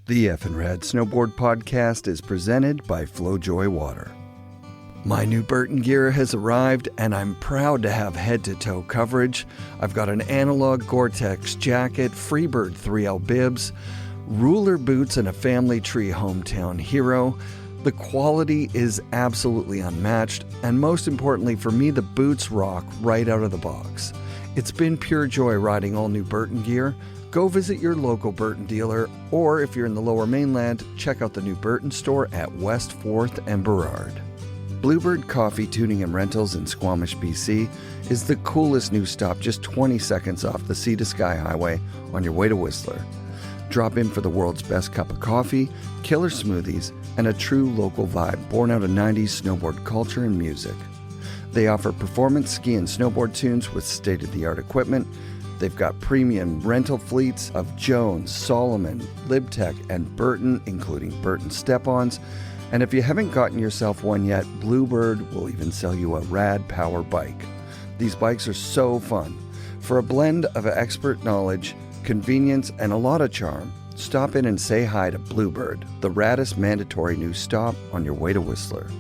The FNRad Snowboard Podcast is presented by Flojoy Water. My new Burton gear has arrived, and I'm proud to have head-to-toe coverage. I've got an analog Gore-Tex jacket, Freebird 3L bibs, ruler boots, and a family tree hometown hero. The quality is absolutely unmatched, and most importantly for me, the boots rock right out of the box. It's been pure joy riding all new Burton gear. Go visit your local Burton dealer, or if you're in the Lower Mainland, check out the new Burton store at West 4th and Burrard. Bluebird Coffee Tuning and Rentals in Squamish, BC is the coolest new stop just 20 seconds off the Sea to Sky Highway on your way to Whistler. Drop in for the world's best cup of coffee, killer smoothies, and a true local vibe born out of 90s snowboard culture and music. They offer performance ski and snowboard tunes with state-of-the-art equipment. They've got premium rental fleets of Jones, Solomon, Libtech, and Burton, including Burton step-ons. And if you haven't gotten yourself one yet, Bluebird will even sell you a rad power bike. These bikes are so fun. For a blend of expert knowledge, convenience, and a lot of charm, stop in and say hi to Bluebird, the raddest mandatory new stop on your way to Whistler.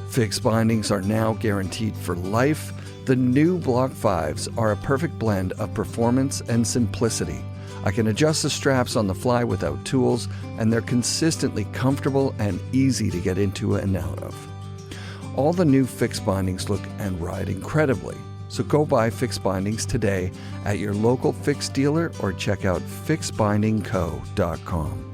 Fixed bindings are now guaranteed for life. The new Block 5s are a perfect blend of performance and simplicity. I can adjust the straps on the fly without tools, and they're consistently comfortable and easy to get into and out of. All the new fixed bindings look and ride incredibly, so go buy fixed bindings today at your local fixed dealer or check out fixedbindingco.com.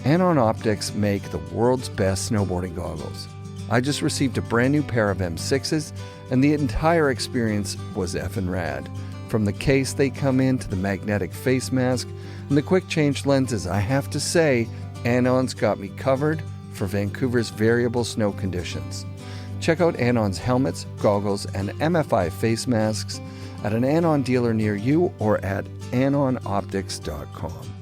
Anon Optics make the world's best snowboarding goggles. I just received a brand new pair of M6s, and the entire experience was FNRad. From the case they come in to the magnetic face mask and the quick change lenses, I have to say, Anon's got me covered for Vancouver's variable snow conditions. Check out Anon's helmets, goggles, and MFI face masks at an Anon dealer near you or at AnonOptics.com.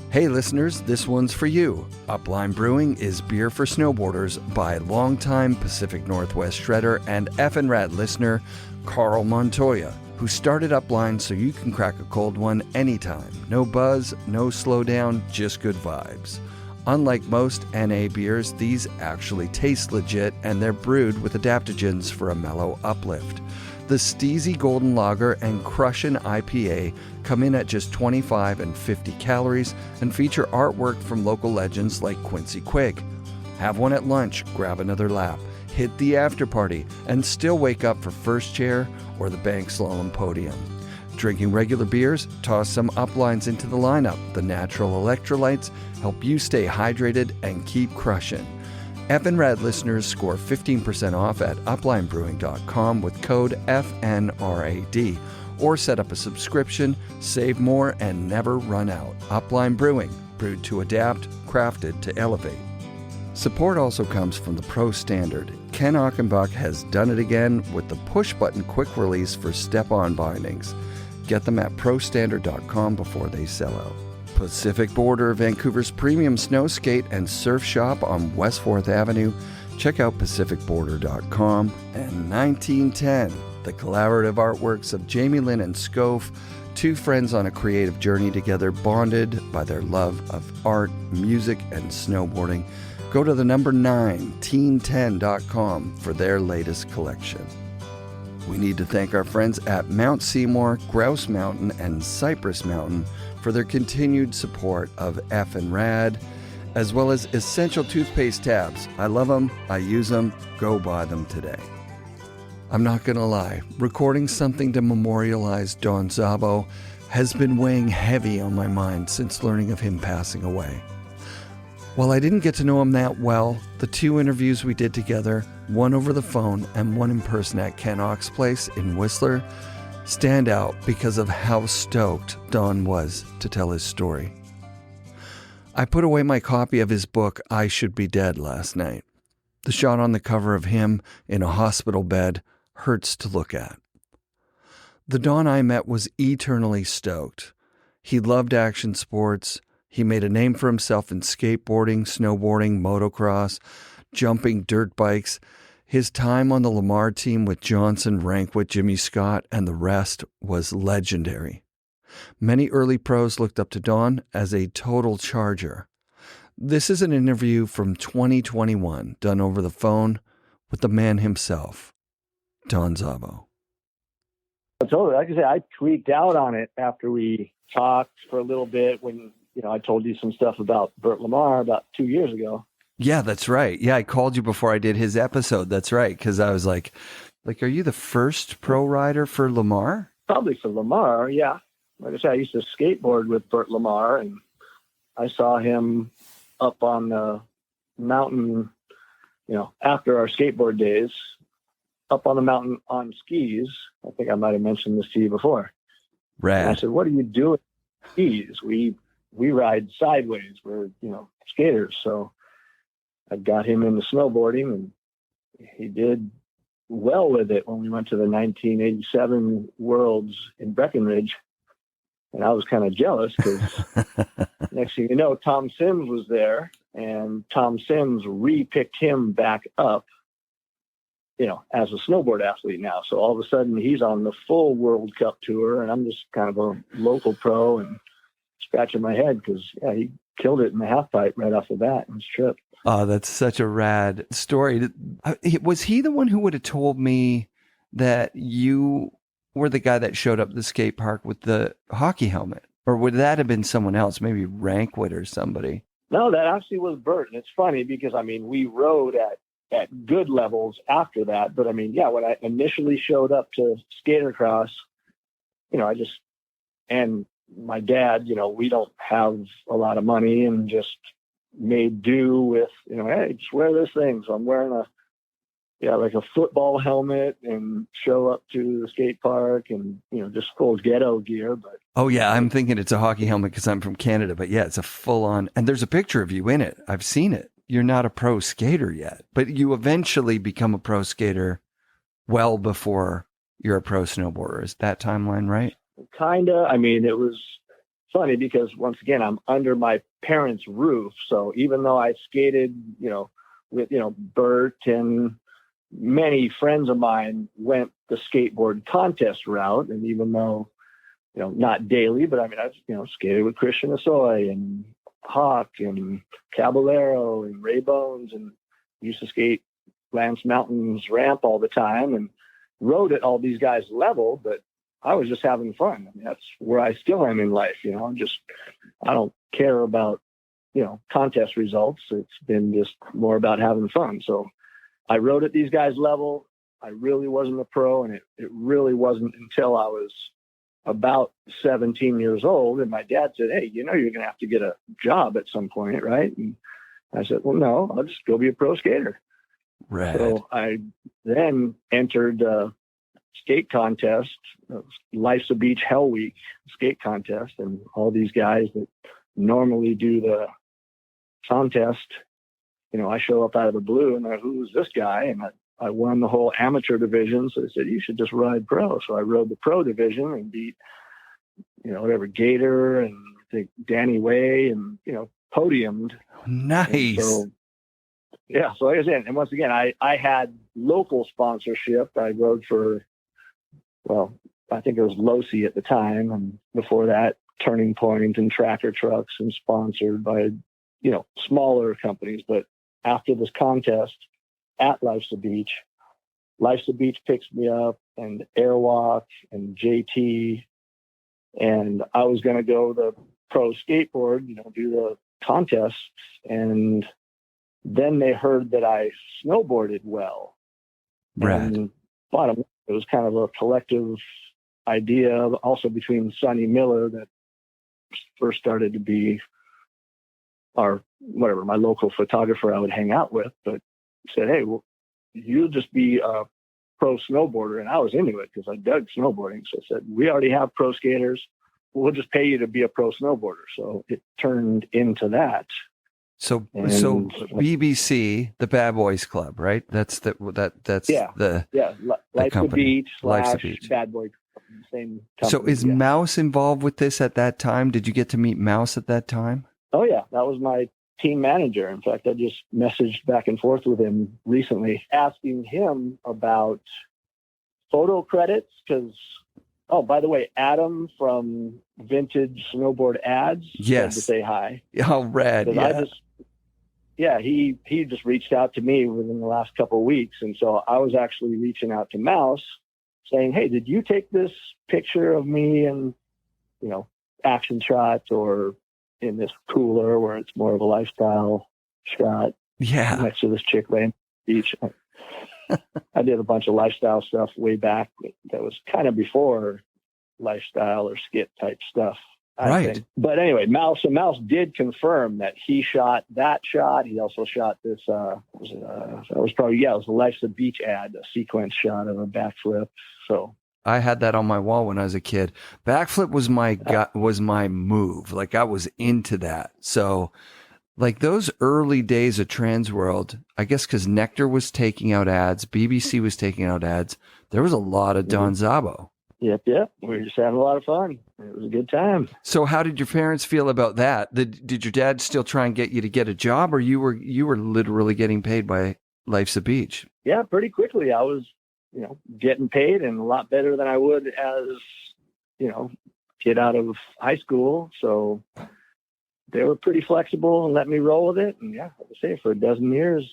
Hey listeners, this one's for you. Upline Brewing is beer for snowboarders by longtime Pacific Northwest shredder and FNRad listener Carl Montoya, who started Upline so you can crack a cold one anytime. No buzz, no slowdown, just good vibes. Unlike most NA beers, these actually taste legit, and they're brewed with adaptogens for a mellow uplift. The Steezy Golden Lager and Crushin' IPA come in at just 25 and 50 calories and feature artwork from local legends like Quincy Quigg. Have one at lunch, grab another lap, hit the after party, and still wake up for first chair or the bank slalom podium. Drinking regular beers, toss some Uplines into the lineup. The natural electrolytes help you stay hydrated and keep crushing. FNRad listeners score 15% off at uplinebrewing.com with code FNRAD, or set up a subscription, save more, and never run out. Upline Brewing, brewed to adapt, crafted to elevate. Support also comes from the Pro Standard. Ken Achenbach has done it again with the push-button quick release for step-on bindings. Get them at prostandard.com before they sell out. Pacific Border, Vancouver's premium snow skate and surf shop on West 4th Avenue. Check out pacificborder.com. And 1910, the collaborative artworks of Jamie Lynn and Scof, two friends on a creative journey together, bonded by their love of art, music, and snowboarding. Go to the number 9teen10.com for their latest collection. We need to thank our friends at Mount Seymour, Grouse Mountain, and Cypress Mountain for their continued support of FNRad, as well as essential toothpaste tabs. I love them, I use them, go buy them today. I'm not going to lie, recording something to memorialize Don Szabo has been weighing heavy on my mind since learning of him passing away. While I didn't get to know him that well, the two interviews we did together, one over the phone and one in person at Ken Ock's place in Whistler, stand out because of how stoked Don was to tell his story. I put away my copy of his book, I Should Be Dead, last night. The shot on the cover of him in a hospital bed hurts to look at. The Don I met was eternally stoked. He loved action sports. He made a name for himself in skateboarding, snowboarding, motocross, jumping dirt bikes. His time on the Lamar team with Johnson, Rankwit, Jimmy Scott, and the rest was legendary. Many early pros looked up to Don as a total charger. This is an interview from 2021 done over the phone with the man himself, Don Szabo. Totally. Like I said, I tweaked out on it after we talked for a little bit when, I told you some stuff about Burt Lamar about 2 years ago. Yeah, that's right. Yeah, I called you before I did his episode. That's right. Because I was like, are you the first pro rider for Lamar? Probably for Lamar, yeah. Like I said, I used to skateboard with Burt Lamar, and I saw him up on the mountain, after our skateboard days, up on the mountain on skis. I think I might have mentioned this to you before. Rad. And I said, what are you doing with skis? We ride sideways. We're, skaters. So I got him into snowboarding, and he did well with it when we went to the 1987 Worlds in Breckenridge. And I was kind of jealous because next thing you know, Tom Sims was there, and Tom Sims re-picked him back up, as a snowboard athlete now. So all of a sudden he's on the full World Cup tour, and I'm just kind of a local pro and scratching my head because, he killed it in the half pipe right off the bat in his trip. Oh, that's such a rad story. Was he the one who would have told me that you were the guy that showed up at the skate park with the hockey helmet? Or would that have been someone else, maybe Rankwood or somebody? No, that actually was Bert. And it's funny because, we rode at good levels after that. But, when I initially showed up to Skatercross, and my dad, we don't have a lot of money and just made do with, hey, just wear this thing. So I'm wearing like a football helmet and show up to the skate park and, just full ghetto gear. But oh yeah, I'm thinking it's a hockey helmet because I'm from Canada, but yeah, it's a full on, and there's a picture of you in it. I've seen it. You're not a pro skater yet, but you eventually become a pro skater well before you're a pro snowboarder. Is that timeline right? Kinda. It was funny because once again, I'm under my parents' roof. So even though I skated, with, Bert and many friends of mine went the skateboard contest route. And even though, not daily, but I skated with Christian Osoyoos and Hawk and Caballero and Ray Bones, and used to skate Lance Mountain's ramp all the time and rode at all these guys' level, but I was just having fun. That's where I still am in life. I don't care about, contest results. It's been just more about having fun. So I rode at these guys' level. I really wasn't a pro, and it really wasn't until I was about 17 years old. And my dad said, hey, you're going to have to get a job at some point, right? And I said, well, no, I'll just go be a pro skater. Right. So I then entered a skate contest, Life's a Beach Hell Week skate contest. And all these guys that normally do the contest, I show up out of the blue and who's this guy? And I won the whole amateur division. So they said, you should just ride pro. So I rode the pro division and beat, Gator and I think Danny Way and, podiumed. Nice. So like I said, and once again, I had local sponsorship. I rode for, I think it was Losi at the time. And before that, Turning Point and Tractor Trucks, and sponsored by, smaller companies. But after this contest at Life's the Beach picks me up, and Airwalk and JT. And I was going to go the pro skateboard, do the contests. And then they heard that I snowboarded well. Right. And bottom, it was kind of a collective idea also between Sonny Miller, that first started to be my local photographer I would hang out with, but said, hey, well, you'll just be a pro snowboarder. And I was into it because I dug snowboarding. So I said, we already have pro skaters. We'll just pay you to be a pro snowboarder. So it turned into that. So BBC, the Bad Boys Club, right? That's the Life's the Beach Life's the Beach. Bad Boy, same company. So is Mouse involved with this at that time? Did you get to meet Mouse at that time? Oh yeah, that was my team manager. In fact, I just messaged back and forth with him recently, asking him about photo credits, because Oh, by the way, Adam from Vintage Snowboard Ads Yes. said to say hi. Oh, rad. 'Cause Yeah. he just reached out to me within the last couple of weeks. And so I was actually reaching out to Mouse saying, hey, did you take this picture of me and, action shots or in this cooler where it's more of a lifestyle shot Yeah. next to this chick laying on the beach? I did a bunch of lifestyle stuff way back that was kind of before lifestyle or skit type stuff. I think. But anyway, Mouse did confirm that he shot that shot. He also shot this, it was a Life's a Beach ad, a sequence shot of a backflip. So I had that on my wall when I was a kid. Backflip was my move. Like I was into that. So like those early days of Trans World, I guess because Nectar was taking out ads, BBC was taking out ads. There was a lot of Don Szabo. Yep. We were just having a lot of fun. It was a good time. So how did your parents feel about that? Did your dad still try and get you to get a job, or you were literally getting paid by Life's a Beach? Yeah, pretty quickly. I was, getting paid and a lot better than I would as, kid out of high school. So they were pretty flexible and let me roll with it. And yeah, I would say for a dozen years,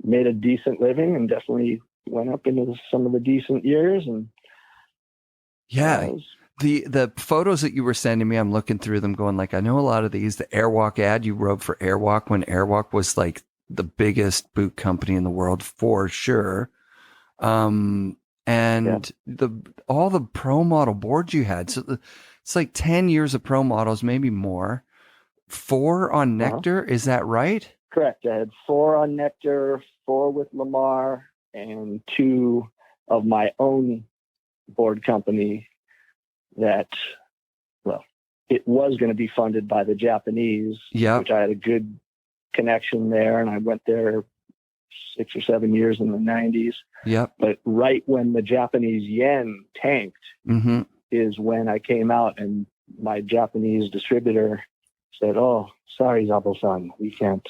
made a decent living and definitely went up into some of the decent years. And yeah, the photos that you were sending me, I'm looking through them going like, I know a lot of these. The Airwalk ad you wrote for Airwalk when Airwalk was like the biggest boot company in the world for sure. And all the pro model boards you had. So it's like 10 years of pro models, maybe more. 4 on Nectar. Is that right? Correct. I had 4 on Nectar, 4 with Lamar, and 2 of my own board company that, it was going to be funded by the Japanese, which I had a good connection there. And I went there 6 or 7 years in the 90s. Yep. But right when the Japanese yen tanked is when I came out, and my Japanese distributor said, "Oh, sorry, Szabo-san, we can't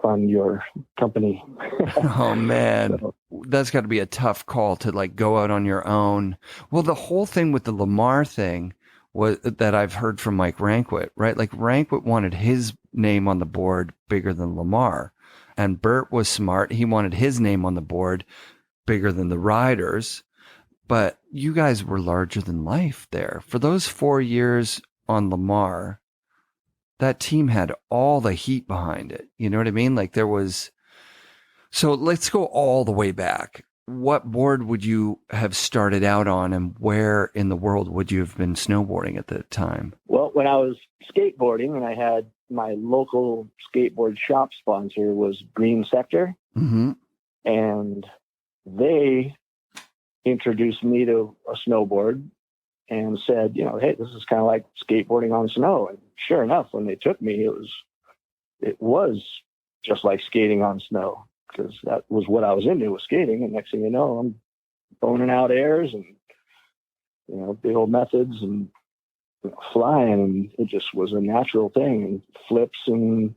fund your company." Oh man, that's got to be a tough call to like go out on your own. Well, the whole thing with the Lamar thing was that I've heard from Mike Rankwit, right? Like Rankwit wanted his name on the board bigger than Lamar, and Bert was smart. He wanted his name on the board bigger than the riders, but you guys were larger than life there for those 4 years on Lamar. That team had all the heat behind it. You know what I mean? Like there was, so let's go all the way back. What board would you have started out on, and where in the world would you have been snowboarding at the time? Well, when I was skateboarding, and I had my local skateboard shop sponsor was Green Sector. And they introduced me to a snowboard and said, hey, this is kind of like skateboarding on snow. And sure enough, when they took me, it was just like skating on snow, because that was what I was into, was skating. And next thing you know, I'm boning out airs and, big old methods and flying. And it just was a natural thing, and flips and,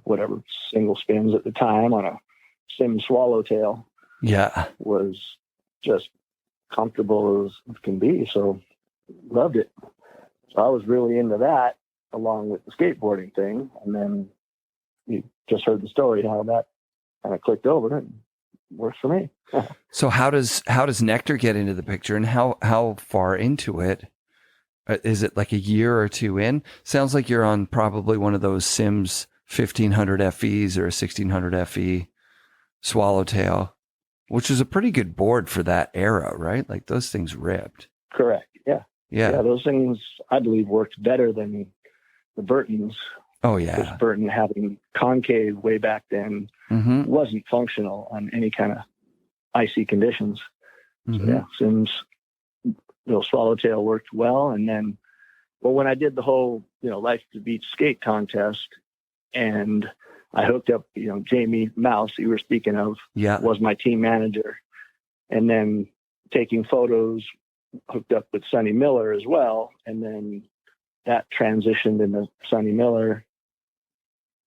whatever single spins at the time on a sim swallowtail. Yeah. Was just comfortable as it can be. So loved it. So I was really into that along with the skateboarding thing. And then you just heard the story, how that kind of clicked over and works for me. So how does Nectar get into the picture, and how far into it? Is it like a year or 2 in? Sounds like you're on probably one of those Sims 1500 FEs or a 1600 FE Swallowtail, which is a pretty good board for that era, right? Like those things ripped. Correct. Yeah. Those things I believe worked better than the Burtons. Oh yeah. Because Burton having concave way back then wasn't functional on any kind of icy conditions. So yeah, Sims, Swallowtail worked well. And then, when I did the whole, Life to Beach skate contest, and I hooked up, Jamie Mouse, you were speaking of, was my team manager. And then taking photos, hooked up with Sonny Miller as well. And then that transitioned into Sonny Miller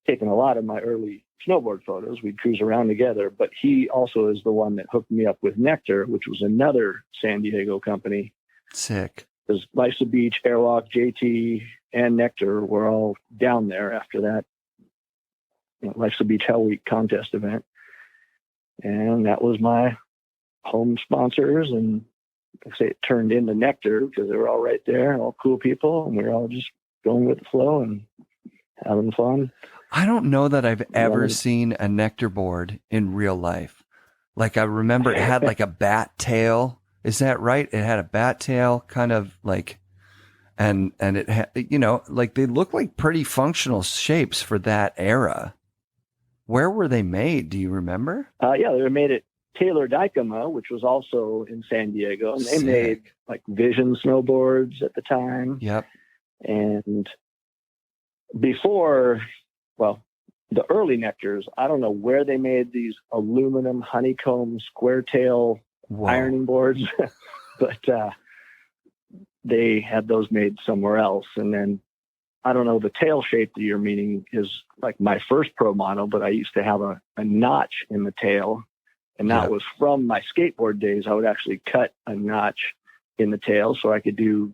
taking a lot of my early snowboard photos. We'd cruise around together, but he also is the one that hooked me up with Nectar, which was another San Diego company. Sick. Because Life's a Beach, Airwalk, JT, and Nectar were all down there after that Life's a Beach Hell Week contest event. And that was my home sponsors. And like I say, it turned into Nectar because they were all right there, all cool people. And we were all just going with the flow and having fun. I don't know that I've ever seen a Nectar board in real life. Like I remember it had like a bat tail. Is that right? It had a bat tail kind of like, and it had, like they look like pretty functional shapes for that era. Where were they made? Do you remember? Yeah, they were made at Taylor Dykema, which was also in San Diego. And they made like Vision snowboards at the time. Yep. And before, the early Nectars, I don't know where they made these aluminum honeycomb square tail ironing boards, but they had those made somewhere else. And then I don't know, the tail shape that you're meaning is like my first pro model, but I used to have a notch in the tail. And that was from my skateboard days. I would actually cut a notch in the tail so I could do,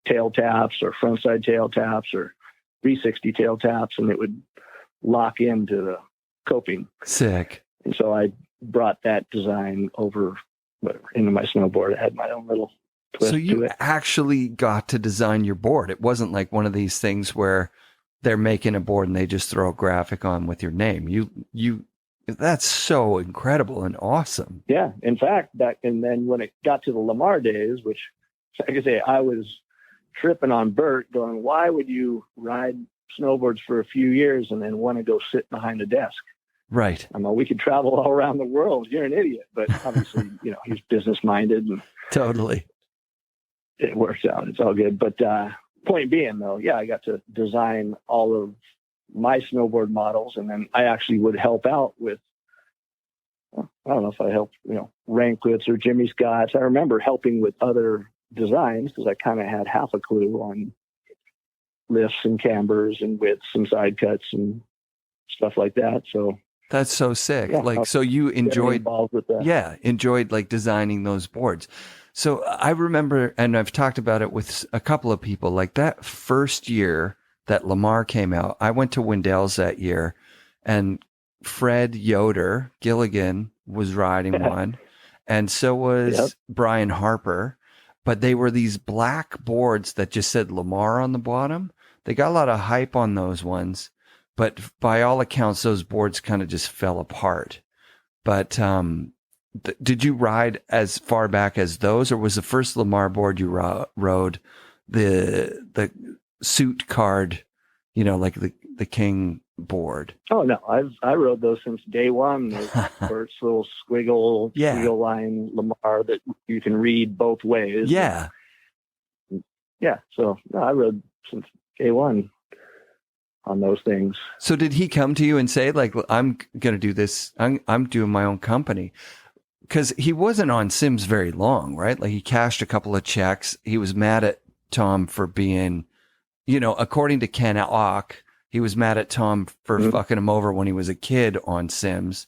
tail taps or frontside tail taps or 360 tail taps, and it would lock into the coping. Sick. And so I brought that design over into my snowboard. I had my own little twist to it. So you it. actually got to design your board. It wasn't like one of these things where they're making a board and they just throw a graphic on with your name. You that's so incredible and awesome. Yeah. In fact, and then when it got to the Lamar days, which like I say, I was tripping on Bert going, why would you ride snowboards for a few years and then want to go sit behind a desk? Right. I mean, we could travel all around the world. You're an idiot. But obviously, he's business minded and totally. It works out. It's all good. But point being though, I got to design all of my snowboard models. And then I actually would help out with, I don't know if I helped, Ranklitz or Jimmy Scott's. I remember helping with other designs because I kind of had half a clue on lifts and cambers and widths and side cuts and stuff like that. So that's so sick. So you enjoyed with that. Enjoyed like designing those boards. So I remember, and I've talked about it with a couple of people, like that first year that Lamar came out, I went to Wendell's that year and Fred Yoder Gilligan was riding one. And so was Brian Harper, but they were these black boards that just said Lamar on the bottom. They got a lot of hype on those ones, but by all accounts, those boards kind of just fell apart. But did you ride as far back as those, or was the first Lamar board you rode the suit card, like the King board? Oh no, I rode those since day one. Bert's little squiggle line Lamar that you can read both ways. Yeah. So no, I rode since day one on those things. So did he come to you and say, like, I'm going to do this, I'm doing my own company? Because he wasn't on Sims very long, right? Like he cashed a couple of checks. He was mad at Tom for being, according to Ken Ock, he was mad at Tom for fucking him over when he was a kid on Sims.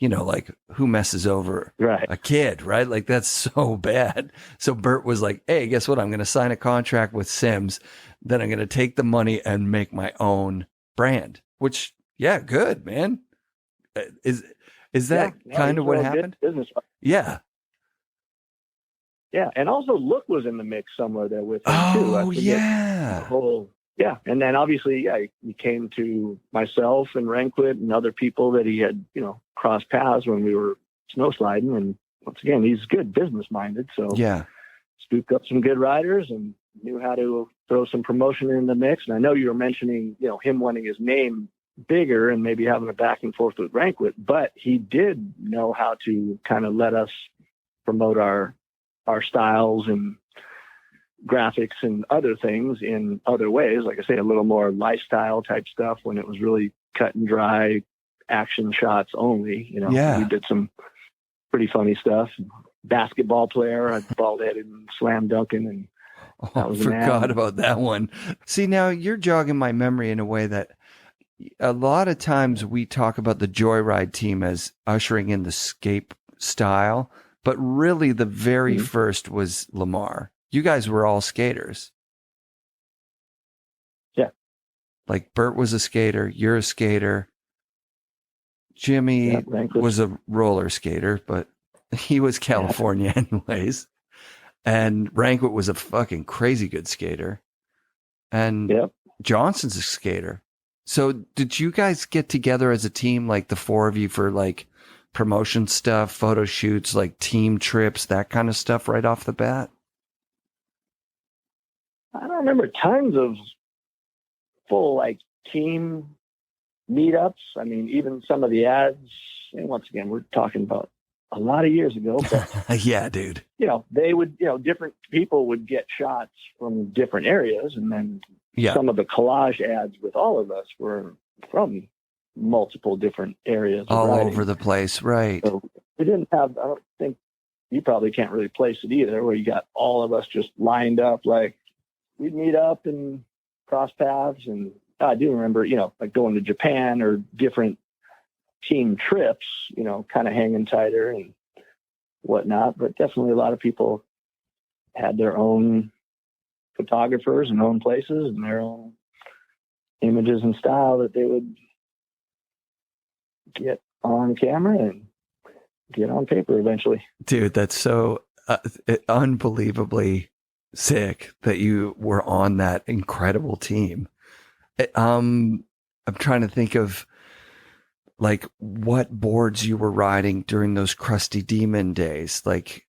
Like who messes over a kid, right? Like that's so bad. So Bert was like, hey, guess what? I'm going to sign a contract with Sims. Then I'm going to take the money and make my own brand, which, good, man. Is that kind of what happened? Business. Yeah. Yeah. And also Look was in the mix somewhere there with him too. Oh, yeah. And then obviously, he came to myself and Ranklitz and other people that he had, crossed paths when we were snow sliding. And once again, he's good business minded. So scooped up some good riders and knew how to throw some promotion in the mix. And I know you were mentioning, him wanting his name bigger and maybe having a back and forth with Ranklitz, but he did know how to kind of let us promote our styles and graphics and other things in other ways. Like I say, a little more lifestyle type stuff when it was really cut and dry action shots only. We did some pretty funny stuff. Basketball player, I bald headed and slam dunking, and I forgot about that one. See, now you're jogging my memory in a way that a lot of times we talk about the Joyride team as ushering in the skate style, but really the very first was Lamar. You guys were all skaters. Yeah. Like Bert was a skater, you're a skater. Jimmy was a roller skater, but he was California anyways. And Rankwit was a fucking crazy good skater. And Johnson's a skater. So did you guys get together as a team, like the four of you, for like promotion stuff, photo shoots, like team trips, that kind of stuff right off the bat? I don't remember tons of full like team meetups. I mean, even some of the ads, and once again, we're talking about a lot of years ago, but yeah, dude, they would, different people would get shots from different areas. And then some of the collage ads with all of us were from multiple different areas. All over the place. Right. So we didn't have, I don't think you probably can't really place it either, where you got all of us just lined up. Like we'd meet up and cross paths. And I do remember, like going to Japan or different team trips, kind of hanging tighter and whatnot. But definitely a lot of people had their own photographers and own places and their own images and style that they would get on camera and get on paper eventually. Dude, that's so unbelievably sick that you were on that incredible team. I'm trying to think of like what boards you were riding during those Crusty Demon days, like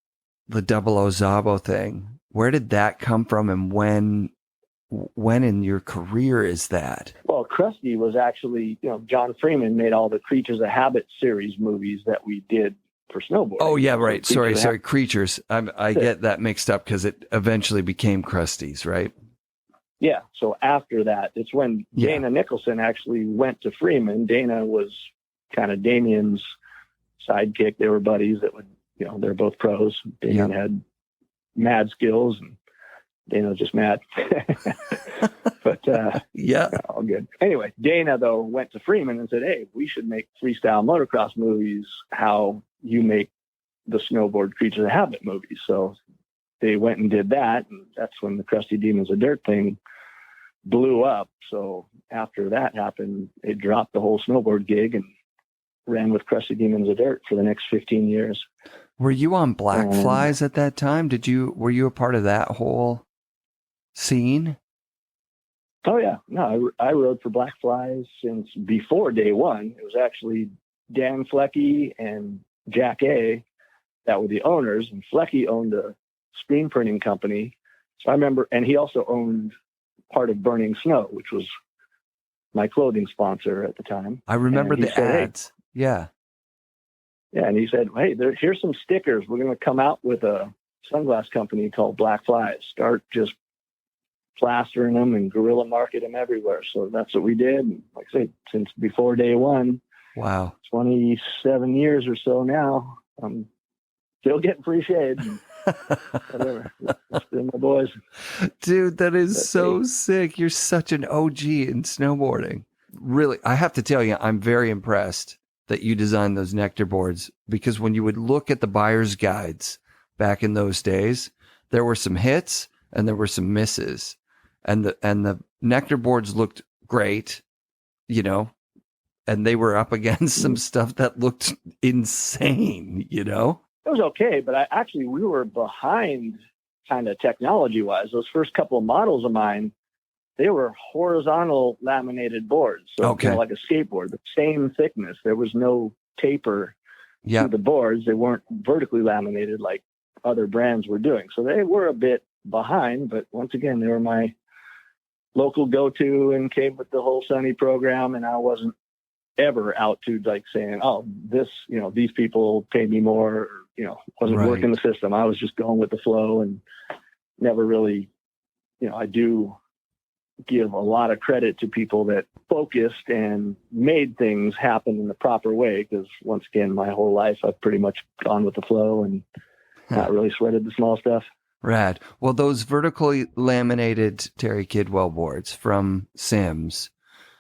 the Double O Szabo thing. Where did that come from, and when in your career is that? Well, Crusty was actually, John Freeman made all the Creatures of Habit series movies that we did for snowboarding. Oh yeah, right. Sorry, Creatures. I get that mixed up because it eventually became Krusty's, right? Yeah. So after that, it's when Dana Nicholson actually went to Freeman. Dana was kind of Damien's sidekick. They were buddies that would, they're both pros. Damien had mad skills and Dana was just mad. But all good. Anyway, Dana though went to Freeman and said, "Hey, we should make freestyle motocross movies how you make the snowboard Creatures of Habit movies." So they went and did that, and that's when the Crusty Demons of Dirt thing blew up. So after that happened, they dropped the whole snowboard gig and ran with Crusty Demons of Dirt for the next 15 years. Were you on Black Flies at that time? Were you a part of that whole scene? Oh yeah. No, I rode for Black Flies since before day one. It was actually Dan Flecky and Jack A that were the owners, and Flecky owned a screen printing company. So I remember, and he also owned part of Burning Snow, which was my clothing sponsor at the time. I remember the ads. Hey, yeah. Yeah. And he said, "Hey, here's some stickers. We're going to come out with a sunglass company called Black Flies. Start just plastering them and guerrilla market them everywhere." So that's what we did. And like I say, since before day one. Wow. 27 years or so now. I'm still getting free shades. Whatever. Still my boys. Dude, that's so sick. You're such an OG in snowboarding. Really, I have to tell you, I'm very impressed that you designed those nectar boards, because when you would look at the buyer's guides back in those days, there were some hits and there were some misses. And the nectar boards looked great, and they were up against some stuff that looked insane, It was okay, but we were behind kind of technology wise. Those first couple of models of mine, they were horizontal laminated boards. So like a skateboard, the same thickness. There was no taper to the boards. They weren't vertically laminated like other brands were doing. So they were a bit behind, but once again, they were my local go-to and came with the whole Sunny program. And I wasn't ever out to like saying, "Oh, this, these people pay me more," or, wasn't working the system. I was just going with the flow and never really, I do give a lot of credit to people that focused and made things happen in the proper way. Because once again, my whole life, I've pretty much gone with the flow and not really sweated the small stuff. Rad. Well, those vertically laminated Terry Kidwell boards from Sims,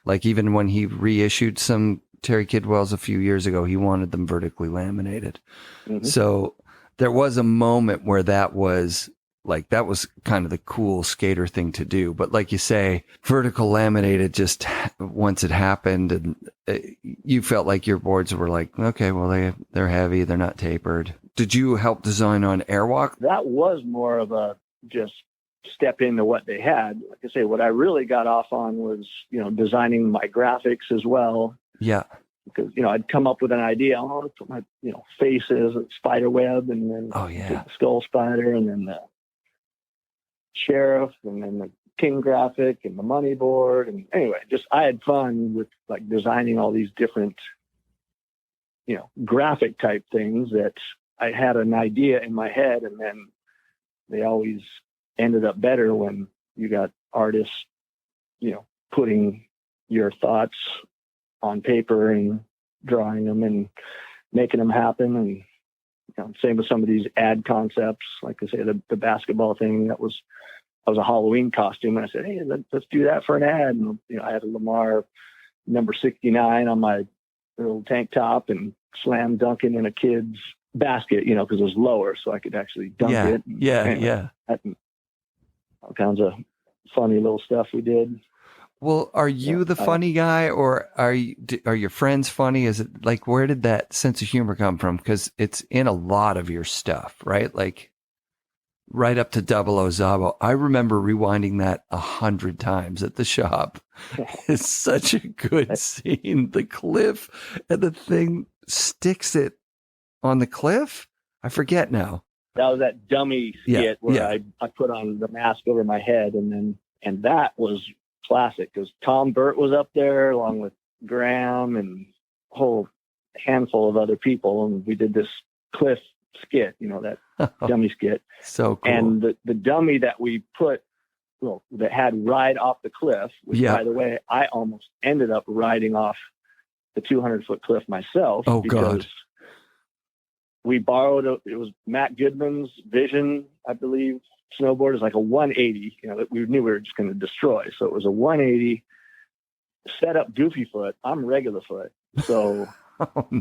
Like even when he reissued some Terry Kidwells a few years ago, he wanted them vertically laminated. Mm-hmm. So there was a moment where that was kind of the cool skater thing to do. But like you say, vertical laminated, just once it happened, and you felt like your boards were like, okay, well, they're heavy, they're not tapered. Did you help design on Airwalk? That was more of a just step into what they had. Like I say, what I really got off on was, designing my graphics as well. Yeah. Because, I'd come up with an idea. Oh, I'll put my, faces, spider web, and then the skull spider, and then the sheriff, and then the king graphic, and the money board. And anyway, I had fun with like designing all these different, graphic type things that I had an idea in my head, and then they always ended up better when you got artists, putting your thoughts on paper and drawing them and making them happen. And same with some of these ad concepts, like I say, the basketball thing that was a Halloween costume. And I said, hey, let's do that for an ad. And, I had a Lamar number 69 on my little tank top and slam dunking in a kid's basket, because it was lower, so I could actually dunk it. Yeah. All kinds of funny little stuff we did. Well, are you the funny guy, or are your friends funny? Is it like, where did that sense of humor come from? Because it's in a lot of your stuff, right? Like right up to Double O Szabo. I remember rewinding that 100 times at the shop. It's such a good scene. The cliff, and the thing sticks it on the cliff. I forget now. That was that dummy skit where I put on the mask over my head, and that was classic because Tom Burt was up there along with Graham and a whole handful of other people, and we did this cliff skit, that dummy skit. So cool. And the dummy that we put, that had ride off the cliff, which by the way, I almost ended up riding off the 200-foot cliff myself. Oh God. We borrowed it was Matt Goodman's Vision, I believe, snowboard. Is like a 180, that we knew we were just going to destroy. So it was a 180 set up goofy foot. I'm regular foot. So,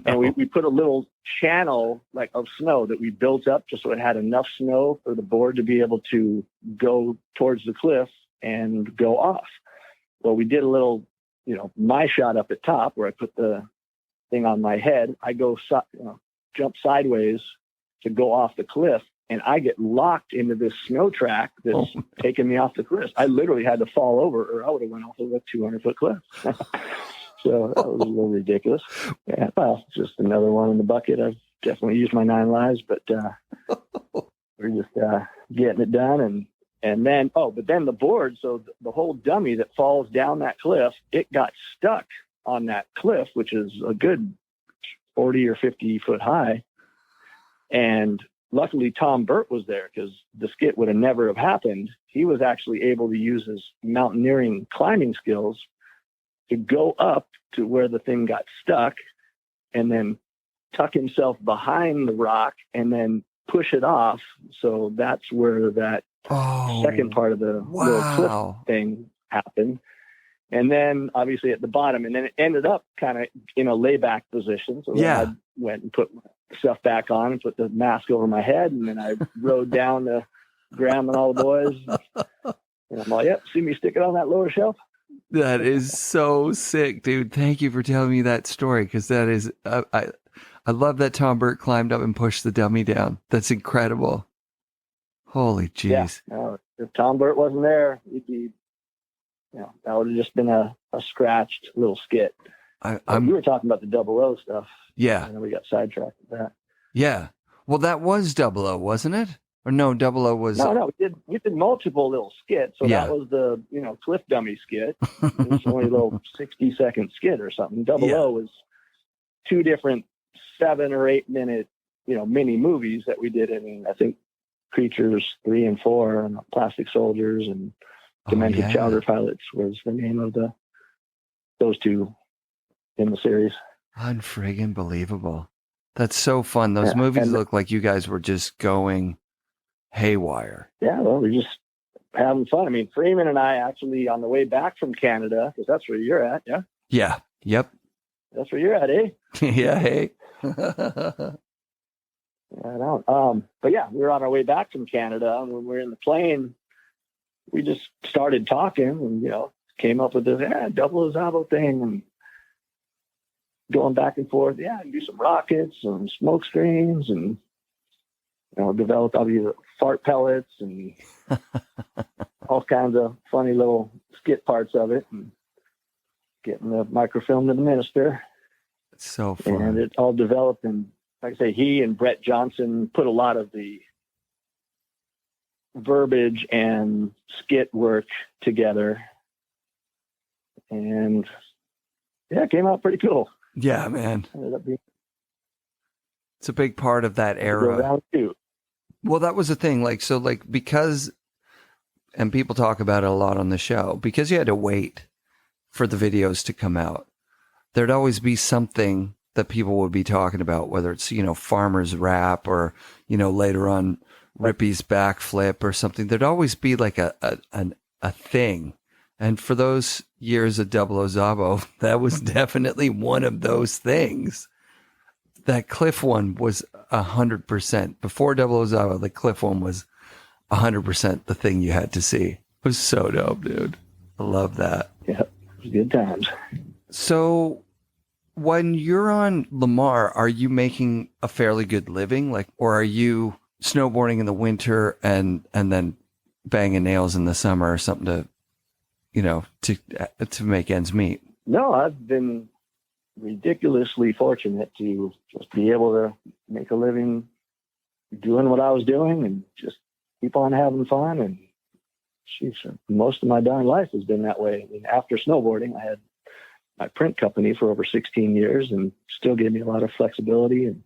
and we put a little channel like of snow that we built up just so it had enough snow for the board to be able to go towards the cliff and go off. Well, we did a little, my shot up at top where I put the thing on my head. I go, jump sideways to go off the cliff, and I get locked into this snow track that's taking me off the cliff. I literally had to fall over, or I would have went off of a 200-foot cliff. So that was a little ridiculous. Yeah, well, just another one in the bucket. I've definitely used my 9 lives, but we're just getting it done. And then, but then the board, so the whole dummy that falls down that cliff, it got stuck on that cliff, which is a good 40 or 50 foot high. And luckily Tom Burt was there because the skit would have never have happened. He was actually able to use his mountaineering climbing skills to go up to where the thing got stuck and then tuck himself behind the rock and then push it off. So that's where that second part of the little cliff thing happened. And then obviously at the bottom, and then it ended up kind of in a layback position. So I went and put my stuff back on and put the mask over my head. And then I rode down to Graham and all the boys. And I'm like, yep, see me stick it on that lower shelf. That is so sick, dude. Thank you for telling me that story. Because that is, I love that Tom Burt climbed up and pushed the dummy down. That's incredible. Holy jeez. Yeah, if Tom Burt wasn't there, he'd be, that would have just been a scratched little skit. We were talking about the Double O stuff. Yeah. And then we got sidetracked with that. Yeah. Well, that was Double O, wasn't it? Or no, Double O was... No, we did multiple little skits. So that was the, cliff dummy skit. It was only a little 60-second skit or something. Double O was 2 different 7 or 8 minute, mini movies that we did in, I think, Creatures 3 and 4 and Plastic Soldiers and Demented Chowder Pilots was the name of those 2 in the series. Unfriggin' believable. That's so fun. Those movies look like you guys were just going haywire. Yeah, well, we just having fun. I mean, Freeman and I actually on the way back from Canada, because that's where you're at, yeah? Yeah. Yep. That's where you're at, eh? Yeah. Hey. I don't. But yeah, we were on our way back from Canada, and when we were in the plane, we just started talking, and came up with this double Szabo thing, and going back and forth. Yeah, and do some rockets and smoke screens, and develop obviously fart pellets and all kinds of funny little skit parts of it, and getting the microfilm to the minister. It's so fun. And it all developed, and like I say, he and Brett Johnson put a lot of the verbiage and skit work together, and it came out pretty cool. Yeah, man. Ended up being it's a big part of that era. Well, that was the thing. Because, and people talk about it a lot on the show, because you had to wait for the videos to come out, there'd always be something that people would be talking about, whether it's, Farmer's Rap or, later on Rippy's backflip or something. There'd always be like a thing. And for those years of Double Szabo, that was definitely one of those things. That cliff one was 100%. Before Double Szabo, the cliff one was 100% the thing you had to see. It was so dope, dude. I love that. Yeah, it was good times. So when you're on Lamar, are you making a fairly good living? Or are you snowboarding in the winter and then banging nails in the summer or something to make ends meet? No, I've been ridiculously fortunate to just be able to make a living doing what I was doing and just keep on having fun. And most of my darn life has been that way. I mean, after snowboarding, I had my print company for over 16 years and still gave me a lot of flexibility. And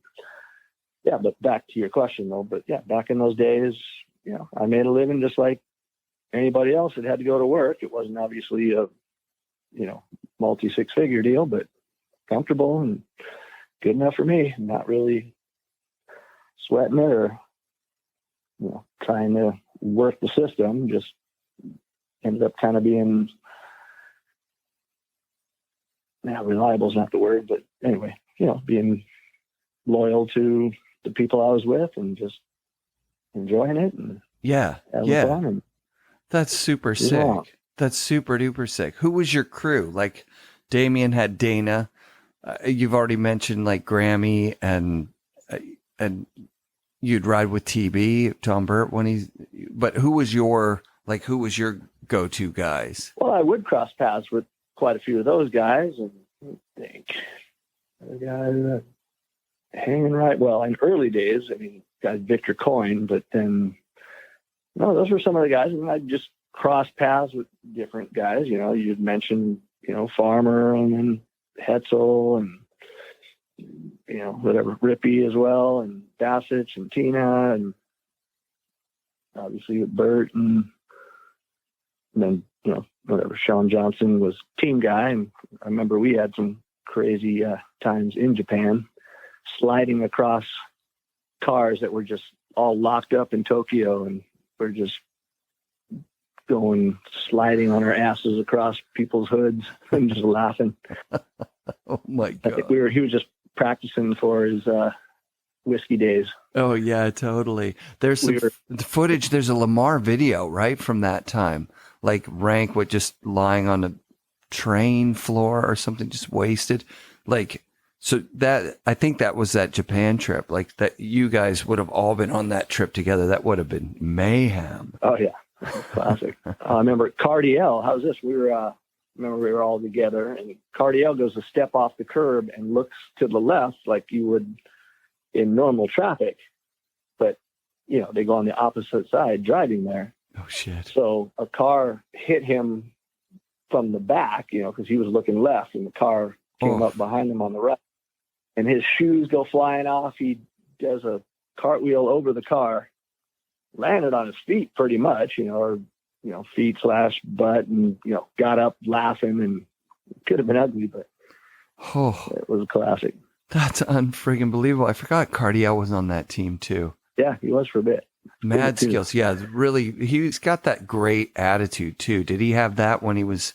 yeah, but back to your question though, back in those days, I made a living just like anybody else that had to go to work. It wasn't obviously a, multi 6-figure deal, but comfortable and good enough for me. Not really sweating it or, trying to work the system. Just ended up kind of being, reliable is not the word, but anyway, being loyal to the people I was with and just enjoying it and having fun. And that's super sick. Long. That's super duper sick. Who was your crew? Like Damien had Dana. You've already mentioned like Grammy and you'd ride with TB, Tom Burt but who was your go-to guys? Well, I would cross paths with quite a few of those guys, and I think the guys hanging right. Well, in early days, guys Victor Coyne, but then no, those were some of the guys, and I'd just cross paths with different guys. You'd mentioned Farmer and then Hetzel and whatever, Rippy as well, and Bassett and Tina, and obviously with Bert, and then whatever, Sean Johnson was team guy. And I remember we had some crazy times in Japan sliding across cars that were just all locked up in Tokyo, and we're just sliding on our asses across people's hoods and just laughing. Oh my God. I think he was just practicing for his whiskey days. Oh yeah, totally. There's some footage. There's a Lamar video, right, from that time. Like Rank with just lying on a train floor or something, just wasted. So that, I think that was that Japan trip. Like that, you guys would have all been on that trip together. That would have been mayhem. Oh yeah. Classic. I remember Cardiel. How's this? We were all together, and Cardiel goes a step off the curb and looks to the left like you would in normal traffic, but they go on the opposite side driving there. Oh shit! So a car hit him from the back, because he was looking left, and the car came up behind him on the right, and his shoes go flying off. He does a cartwheel over the car, landed on his feet pretty much, feet / butt, and, got up laughing, and could have been ugly, but it was a classic. That's unfriggin' believable. I forgot Cardiel was on that team too. Yeah, he was for a bit. Mad skills. Yeah, really. He's got that great attitude too. Did he have that when he was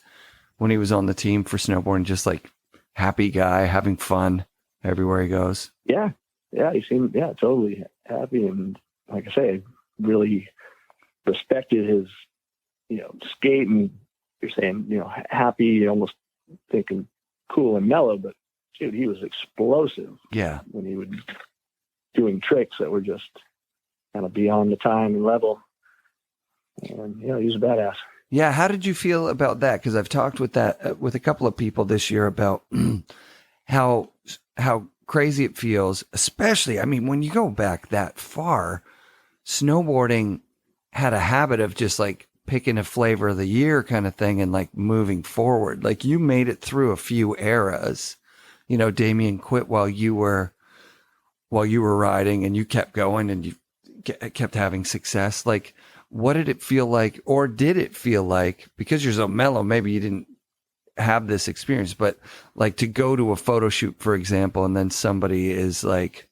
on the team for snowboarding? Just like happy guy, having fun everywhere he goes. Yeah. He seemed, totally happy. And like I say, really respected his, skate, and you're saying, happy, almost thinking cool and mellow, but dude, he was explosive. Yeah. When he would doing tricks that were just kind of beyond the time and level. And, he was a badass. Yeah. How did you feel about that? Because I've talked with a couple of people this year about how crazy it feels, especially, I mean, when you go back that far, snowboarding had a habit of just like picking a flavor of the year kind of thing and like moving forward. Like you made it through a few eras. Damien quit while you were riding, and you kept going and you kept having success. Like, what did it feel like, or did it feel like, because you're so mellow, maybe you didn't have this experience, but like to go to a photo shoot, for example, and then somebody is like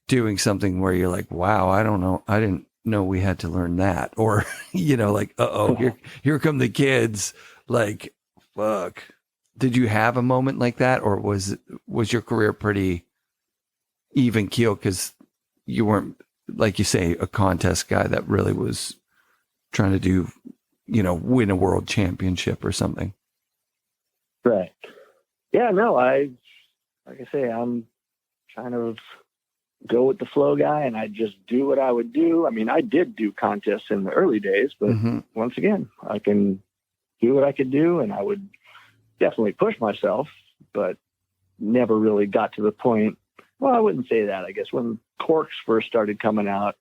doing something where you're like, wow, I don't know, I didn't know we had to learn that, or like, here come the kids, like, fuck. Did you have a moment like that, or was your career pretty even keel because you weren't, like you say, a contest guy that really was trying to do, win a world championship or something? Right. Yeah, no, like I say, I'm kind of go with the flow guy, and I just do what I would do. I mean, I did do contests in the early days, but once again, I can do what I could do, and I would definitely push myself, but never really got to the point. Well, I wouldn't say that. I guess when corks first started coming out,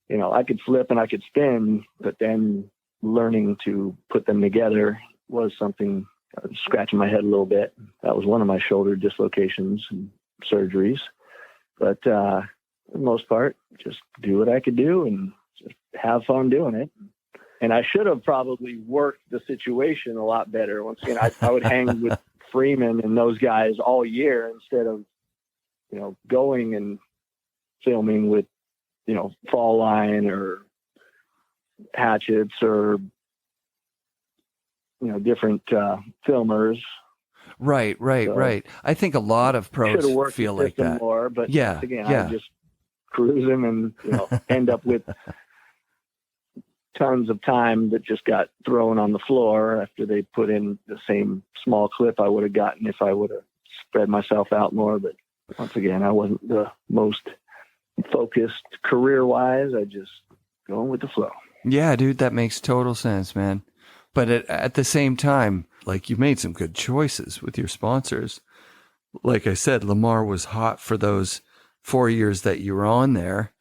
I could flip and I could spin, but then learning to put them together was something. I was scratching my head a little bit. That was one of my shoulder dislocations and surgeries. But for the most part, just do what I could do and just have fun doing it. And I should have probably worked the situation a lot better. Once again, I would hang with Freeman and those guys all year instead of, going and filming with, Fall Line or Hatchets or, different filmers. Right. I think a lot of pros feel like that. More, but again, I just cruise them and end up with tons of time that just got thrown on the floor after they put in the same small clip I would have gotten if I would have spread myself out more. But once again, I wasn't the most focused career-wise. I just going with the flow. Yeah, dude, that makes total sense, man. But at the same time, like, you made some good choices with your sponsors. Like I said, Lamar was hot for those 4 years that you were on there.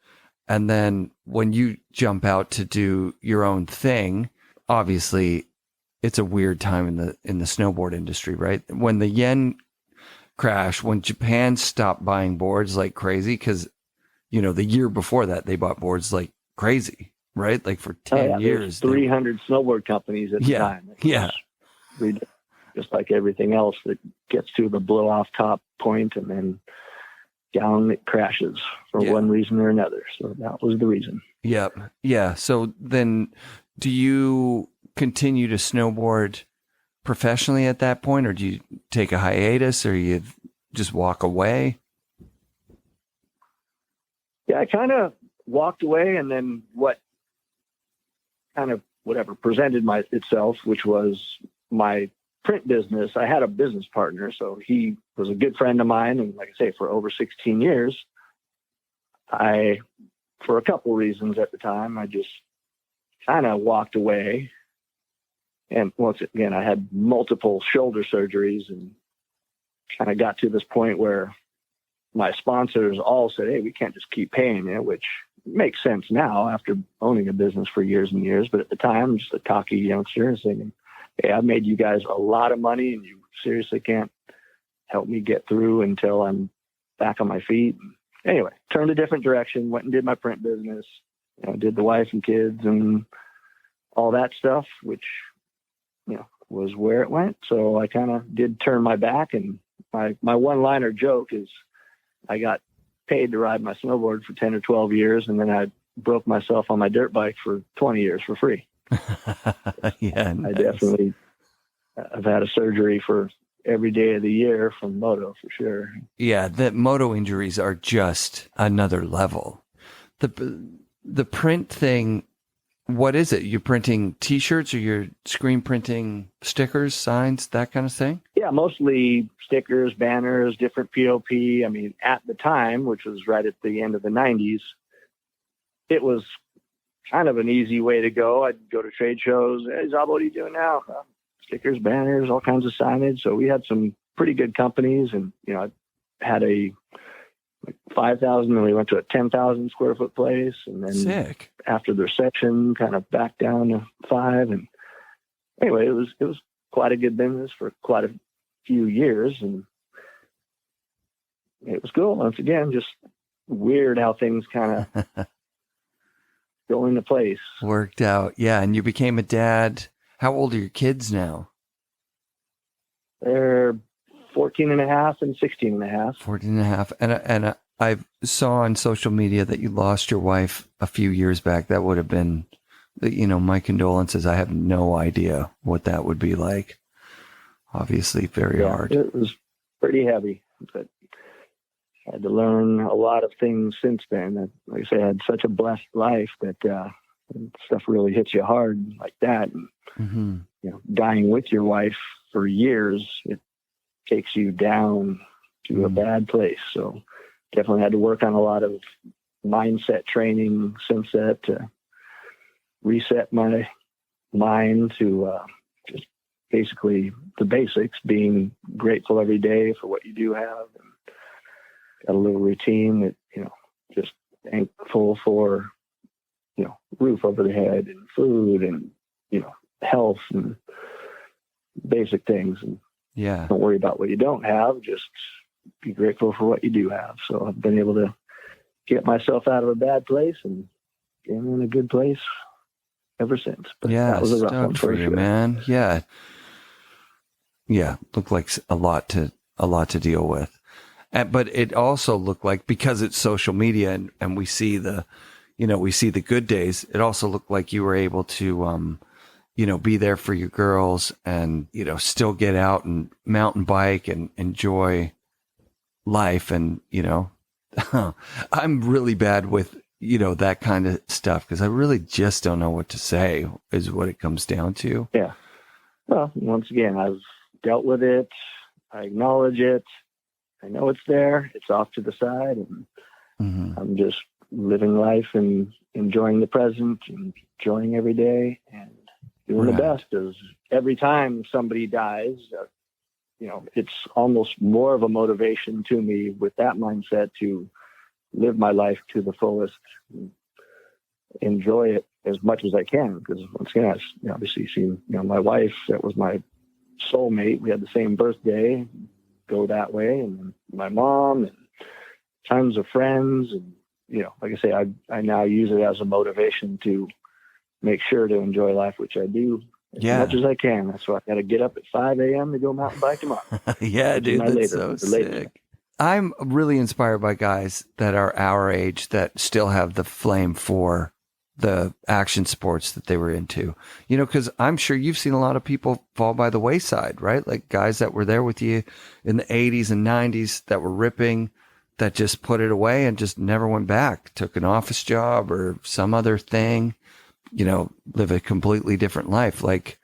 And then when you jump out to do your own thing, obviously it's a weird time in the snowboard industry, right? When the yen crashed, when Japan stopped buying boards like crazy, because, the year before that, they bought boards like crazy. Right? Like for 10 years. 300 snowboard companies at the time. Just like everything else that gets to the blow off top point and then down it crashes for one reason or another. So that was the reason. Yep. Yeah. So then do you continue to snowboard professionally at that point, or do you take a hiatus, or you just walk away? Yeah, I kind of walked away, and then whatever presented itself, which was my print business. I had a business partner, so he was a good friend of mine. And like I say, for over 16 years, for a couple reasons at the time, I just kind of walked away. And once again, I had multiple shoulder surgeries and kind of got to this point where my sponsors all said, hey, we can't just keep paying you, which makes sense now after owning a business for years and years. But at the time, I'm just a cocky youngster saying, hey, I've made you guys a lot of money and you seriously can't help me get through until I'm back on my feet. Anyway, turned a different direction, went and did my print business, did the wife and kids and all that stuff, which, was where it went. So I kind of did turn my back, and my one-liner joke is I got paid to ride my snowboard for 10 or 12 years. And then I broke myself on my dirt bike for 20 years for free. Yeah, I nice. definitely, I've had a surgery for every day of the year from moto for sure. Yeah, the moto injuries are just another level. The print thing, what is it? You're printing T-shirts, or you're screen printing stickers, signs, that kind of thing? Yeah, mostly stickers, banners, different POP. I mean, at the time, which was right at the end of the 90s, it was kind of an easy way to go. I'd go to trade shows. Hey, Szabo, what are you doing now? Stickers, banners, all kinds of signage. So we had some pretty good companies, and, I had a 5,000, and we went to a 10,000 square foot place. And then Sick. after the recession, kind of back down to 5. And anyway, it was quite a good business for quite a few years. And it was cool. Once again, just weird how things kind of go into place. Worked out. Yeah. And you became a dad. How old are your kids now? They're 14 and a half and 16 and a half. 14 and a half. And I saw on social media that you lost your wife a few years back. That would have been, my condolences. I have no idea what that would be like. Obviously very hard. It was pretty heavy, but I had to learn a lot of things since then. Like I say, I had such a blessed life that stuff really hits you hard like that. And, dying with your wife for years, it takes you down to a bad place. So definitely had to work on a lot of mindset training since that to reset my mind to just basically the basics, being grateful every day for what you do have, and got a little routine that, just thankful for, roof over the head and food and, health and basic things. And don't worry about what you don't have. Just be grateful for what you do have. So I've been able to get myself out of a bad place and get in a good place ever since. But that was a rough one for you, man. Yeah. Yeah. Looked like a lot to deal with. But it also looked like, because it's social media and we see the good days, it also looked like you were able to, be there for your girls and, still get out and mountain bike and enjoy life. And, I'm really bad with, that kind of stuff, because I really just don't know what to say is what it comes down to. Yeah. Well, once again, I've dealt with it. I acknowledge it. I know it's there. It's off to the side, and I'm just living life and enjoying the present and enjoying every day and doing the best. As every time somebody dies, it's almost more of a motivation to me with that mindset to live my life to the fullest, and enjoy it as much as I can. Because once again, I've obviously seen, my wife, that was my soulmate. We had the same birthday, go that way, and my mom and tons of friends. And, like I say, I now use it as a motivation to make sure to enjoy life, which I do as much as I can. That's why I got to get up at 5 a.m. to go mountain bike tomorrow. Yeah, dude, that's so sick. I'm really inspired by guys that are our age that still have the flame for the action sports that they were into, because I'm sure you've seen a lot of people fall by the wayside, right? Like guys that were there with you in the 80s and 90s that were ripping, that just put it away and just never went back, took an office job or some other thing, live a completely different life. Like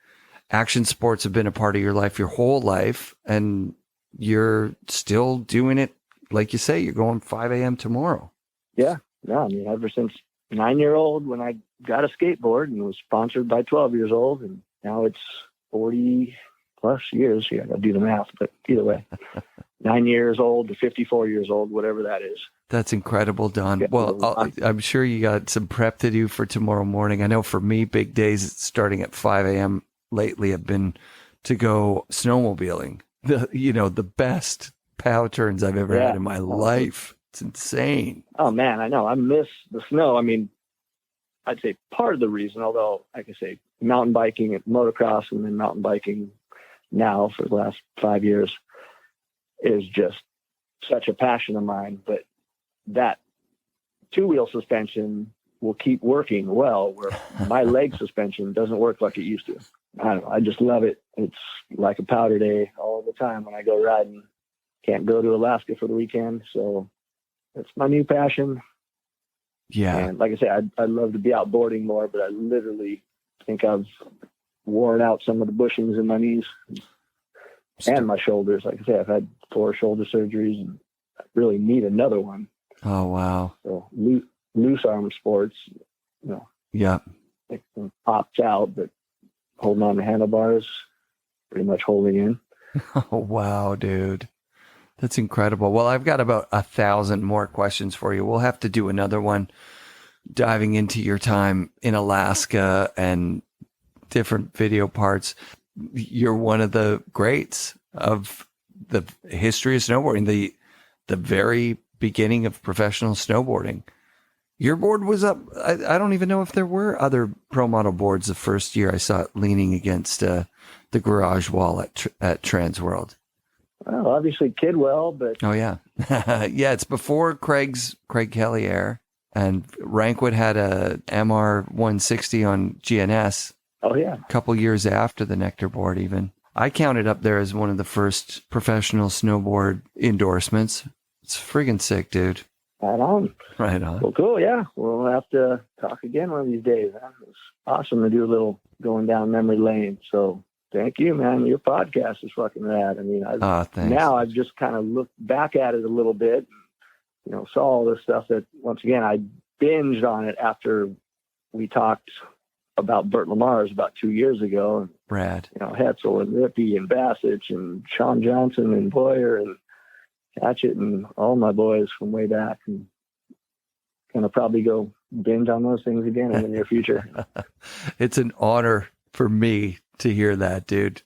action sports have been a part of your life your whole life, and you're still doing it. Like you say, you're going 5 a.m. tomorrow. Yeah. No, I mean, ever since 9-year-old, when I got a skateboard and was sponsored by 12 years old, and now it's 40 plus years. Yeah, I got to do the math, but either way, 9 years old to 54 years old, whatever that is. That's incredible, Don. Well, I'm sure you got some prep to do for tomorrow morning. I know for me, big days starting at 5 a.m. lately have been to go snowmobiling. The best pow turns I've ever had in my life. It's insane. Oh man, I know. I miss the snow. I mean, I'd say part of the reason, although like I say, mountain biking and motocross and then mountain biking now for the last 5 years is just such a passion of mine. But that two-wheel suspension will keep working well, where my leg suspension doesn't work like it used to. I don't know. I just love it. It's like a powder day all the time when I go riding. Can't go to Alaska for the weekend, so it's my new passion. Yeah. And like I say, I'd love to be out boarding more, but I literally think I've worn out some of the bushings in my knees and my shoulders. Like I say, I've had 4 shoulder surgeries and I really need another one. Oh, wow. So loose arm sports, Yeah. it can opt out, but holding on to handlebars, pretty much holding in. Oh, wow, dude. That's incredible. Well, I've got about 1,000 more questions for you. We'll have to do another one diving into your time in Alaska and different video parts. You're one of the greats of the history of snowboarding, the very beginning of professional snowboarding. Your board was up. I don't even know if there were other pro model boards the first year I saw it leaning against the garage wall at Transworld. Well, obviously Kidwell, but Oh yeah. Yeah, it's before Craig Heli Air, and Rankwood had a MR 160 on GNS. Oh yeah. A couple years after the Nectar board even. I counted up there as one of the first professional snowboard endorsements. It's friggin' sick, dude. Right on. Right on. Well, cool. Yeah. We'll have to talk again one of these days. Huh? It was awesome to do a little going down memory lane. So thank you, man. Your podcast is fucking rad. I mean, Thanks. now I've just kind of looked back at it a little bit, saw all this stuff that, once again, I binged on it after we talked about Burt Lamar's about 2 years ago. And, Rad. Hetzel and Rippey and Bassett and Sean Johnson and Boyer and Hatchet and all my boys from way back, and gonna probably go binge on those things again in the near future. It's an honor for me to hear that, dude.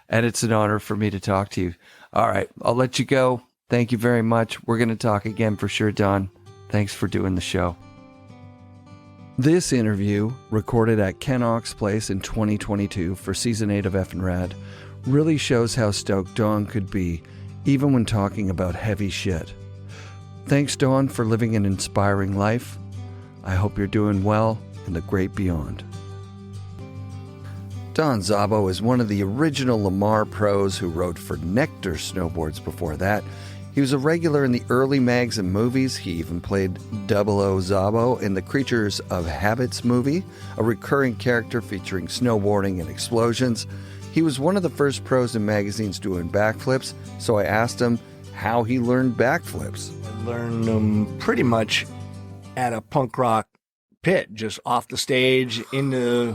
And it's an honor for me to talk to you. All right, I'll let you go. Thank you very much. We're going to talk again for sure, Don. Thanks for doing the show. This interview, recorded at Ken Ox Place in 2022 for Season 8 of FNRad, really shows how stoked Don could be, even when talking about heavy shit. Thanks, Don, for living an inspiring life. I hope you're doing well in the great beyond. Don Szabo is one of the original Lamar pros who rode for Nectar Snowboards before that. He was a regular in the early mags and movies. He even played 00 Szabo in the Creatures of Habits movie, a recurring character featuring snowboarding and explosions. He was one of the first pros in magazines doing backflips, so I asked him how he learned backflips. I learned them pretty much at a punk rock pit, just off the stage into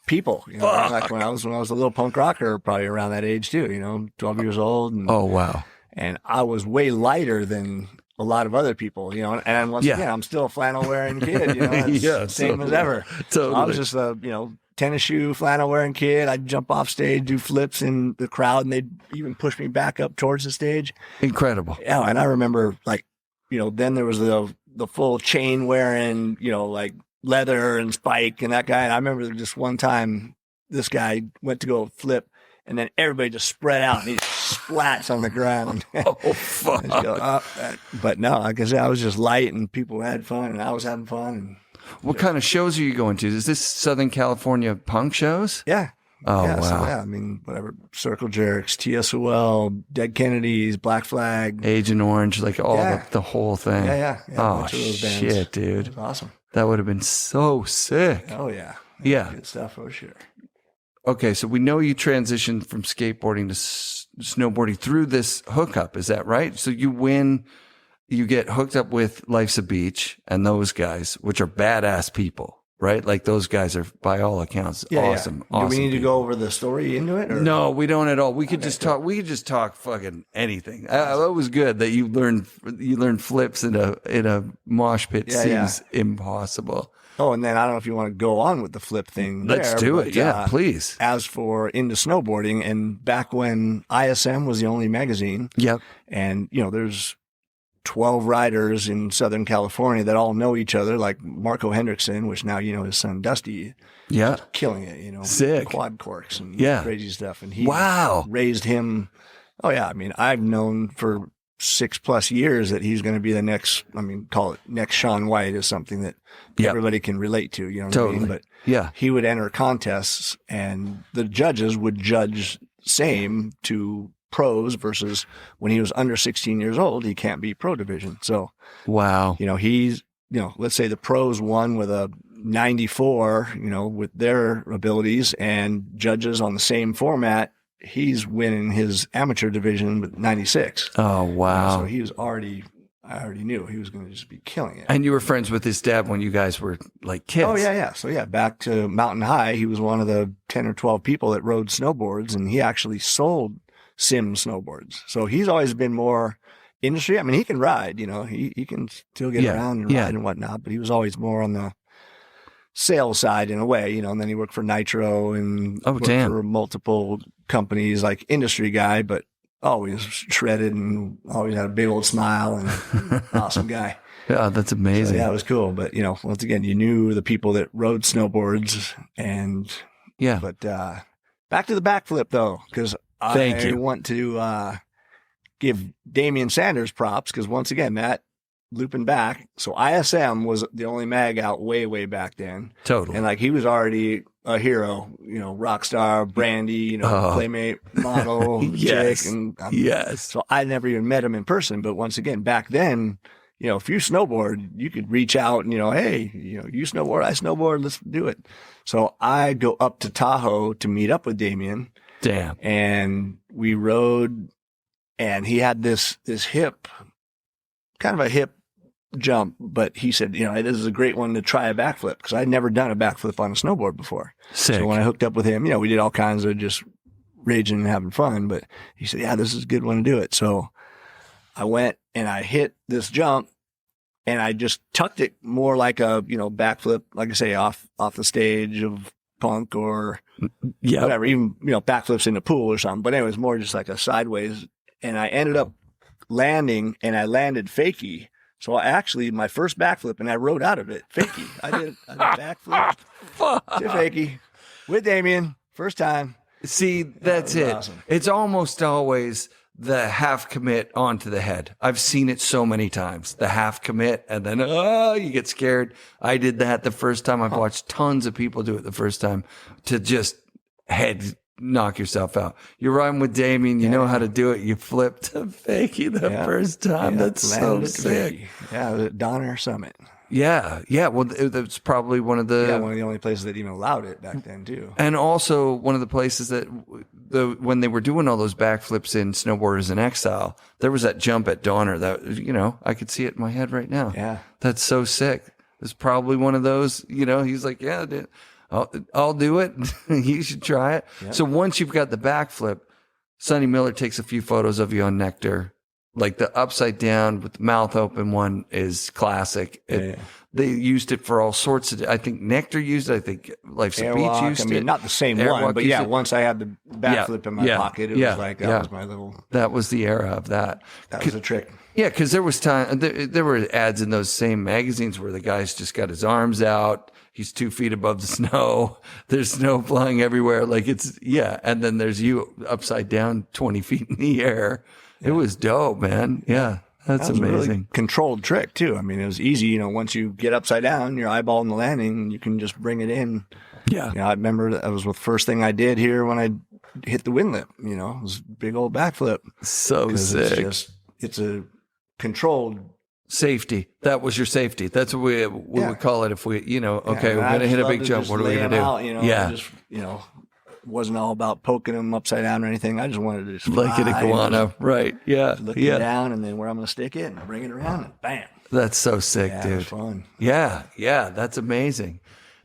people. Like when I was a little punk rocker, probably around that age too. 12 years old. And, oh wow! And I was way lighter than a lot of other people. And once again, I'm still a flannel wearing kid. Same as ever. Totally. So I was just a tennis shoe, flannel wearing kid. I'd jump off stage, do flips in the crowd, and they'd even push me back up towards the stage. Incredible. Yeah, and I remember then there was the full chain wearing, like leather and spike and that guy. And I remember just one time this guy went to go flip, and then everybody just spread out and he splats on the ground. Oh fuck! But no, like I said, I was just light and people had fun and I was having fun. And what kind of shows are you going to? Is this Southern California punk shows? Yeah. Oh, yeah, wow. So, I mean, whatever. Circle Jerks, TSOL, Dead Kennedys, Black Flag. Agent Orange, like all the whole thing. Yeah. Oh, shit, dude. It was awesome. That would have been so sick. Oh, yeah. Yeah. Good stuff for sure. Okay, so we know you transitioned from skateboarding to snowboarding through this hookup. Is that right? So you get hooked up with Life's a Beach and those guys, which are badass people, right? Like those guys are, by all accounts, awesome. Yeah. Awesome. Do we need people. to go over the story into it? Or? No, we don't at all. We could just talk. We could just talk fucking anything. It was good that you learned flips in a mosh pit. Seems impossible. Oh, and then I don't know if you want to go on with the flip thing. Let's do it. Yeah, please. As for into snowboarding, and back when ISM was the only magazine. Yep. And there's 12 riders in Southern California that all know each other, like Marco Hendrickson, which now his son Dusty, killing it. Sick quad corks and crazy stuff, and he raised him. Oh yeah, I mean I've known for 6+ years that he's going to be the next, I mean, call it next Shaun White is something that everybody can relate to, you know what I mean? But he would enter contests and the judges would judge same to pros versus when he was under 16 years old, he can't be pro division. So, wow. You know, he's, you know, let's say the pros won with a 94, you know, with their abilities and judges on the same format, he's winning his amateur division with 96. Oh, wow. You know, so he was I already knew he was going to just be killing it. And you were friends with his dad when you guys were like kids. Oh, yeah. So, back to Mountain High, he was one of the 10 or 12 people that rode snowboards, and he actually sold sim snowboards. So he's always been more industry. I mean, he can ride, you know, he can still get around and ride and whatnot, but he was always more on the sales side in a way, you know, and then he worked for Nitro and worked for multiple companies, like industry guy, but always shredded and always had a big old smile and awesome guy. Yeah, that's amazing. So, it was cool. But, you know, once again, you knew the people that rode snowboards and but back to the backflip though, because I want to give Damian Sanders props because once again, that looping back. So ISM was the only mag out way back then. Totally. And like he was already a hero, you know, rock star, Brandy, you know, Playmate model, chick. And so I never even met him in person. But once again, back then, you know, if you snowboard, you could reach out and, you know, hey, you know, you snowboard, I snowboard, let's do it. So I go up to Tahoe to meet up with Damian. Damn. And we rode and he had this hip, kind of a hip jump, but he said, you know, this is a great one to try a backflip because I'd never done a backflip on a snowboard before. Sick. So when I hooked up with him, you know, we did all kinds of just raging and having fun, but he said, yeah, this is a good one to do it. So I went and I hit this jump and I just tucked it more like a, you know, backflip, like I say, off the stage of punk or whatever, even, you know, backflips in the pool or something. But anyway, it was more just like a sideways. And I ended up landing and I landed fakie. So actually, my first backflip, and I rode out of it, fakie. I did backflip to fakie with Damian, first time. See, that's it. Awesome. It's almost always the half commit onto the head. I've seen it so many times. The half commit, and then, you get scared. I did that the first time. I've watched tons of people do it the first time to just head knock yourself out. You're riding with Damien. You know how to do it. You flip to fakie the first time. That's so sick. The Donner Summit. Yeah. Well, that's probably one of the only places that even allowed it back then too. And also one of the places that when they were doing all those backflips in Snowboarders in Exile, there was that jump at Donner that, you know, I could see it in my head right now. Yeah. That's so sick. It's probably one of those, you know, he's like, yeah, I'll do it. You should try it. Yep. So once you've got the backflip, Sonny Miller takes a few photos of you on Nectar. Like the upside down with the mouth open one is classic. They used it for all sorts of, I think Nectar used it. I think Life's a Beach used it. Not the same one, but once I had the backflip in my pocket, it was like, that was my little. That was the era of that. That was a trick. Yeah, because there was time, there were ads in those same magazines where the guy's just got his arms out. He's 2 feet above the snow. There's snow flying everywhere. Like and then there's you upside down 20 feet in the air. It was dope, man. Yeah. That's amazing. A really controlled trick too. I mean, it was easy, you know, once you get upside down, you're eyeballing the landing, you can just bring it in. Yeah. You know, I remember that was the first thing I did here when I hit the windlip, you know, it was a big old backflip. So sick. It's a controlled safety. That was your safety. That's what we would call it if we, you know, okay, we're going to hit a big jump. What are we going to do? Out, you know, just, you know, wasn't all about poking them upside down or anything. I just wanted to just like an iguana. Right. Yeah. Look down and then where I'm going to stick it and bring it around and bam. That's so sick, dude. It was fun. Yeah. That's amazing.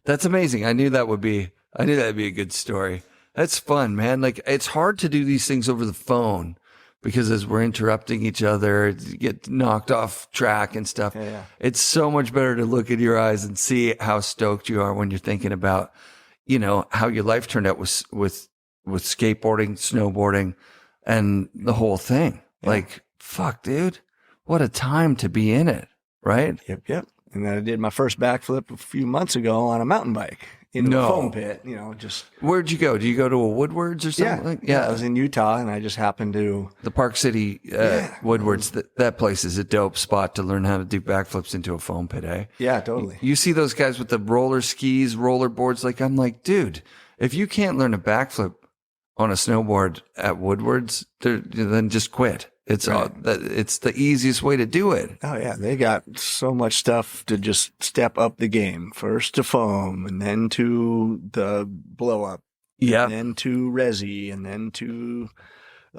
I knew that'd be a good story. That's fun, man. Like it's hard to do these things over the phone because as we're interrupting each other, you get knocked off track and stuff. Yeah. It's so much better to look in your eyes and see how stoked you are when you're thinking about, you know, how your life turned out with skateboarding, snowboarding, and the whole thing. Yeah. Like, fuck, dude, what a time to be in it, right? Yep. And then I did my first backflip a few months ago on a mountain bike. into No. a foam pit, you know, just. Where'd you go? Did you go to a Woodward's or something? Yeah. I was in Utah, and I just happened to. The Park City Woodward's, that place is a dope spot to learn how to do backflips into a foam pit, eh? Yeah, totally. You see those guys with the roller skis, roller boards. Like, I'm like, dude, if you can't learn a backflip on a snowboard at Woodward's, then just quit. It's it's the easiest way to do it. Oh yeah, they got so much stuff to just step up the game. First to foam, and then to the blow up, and then to resi, and then to.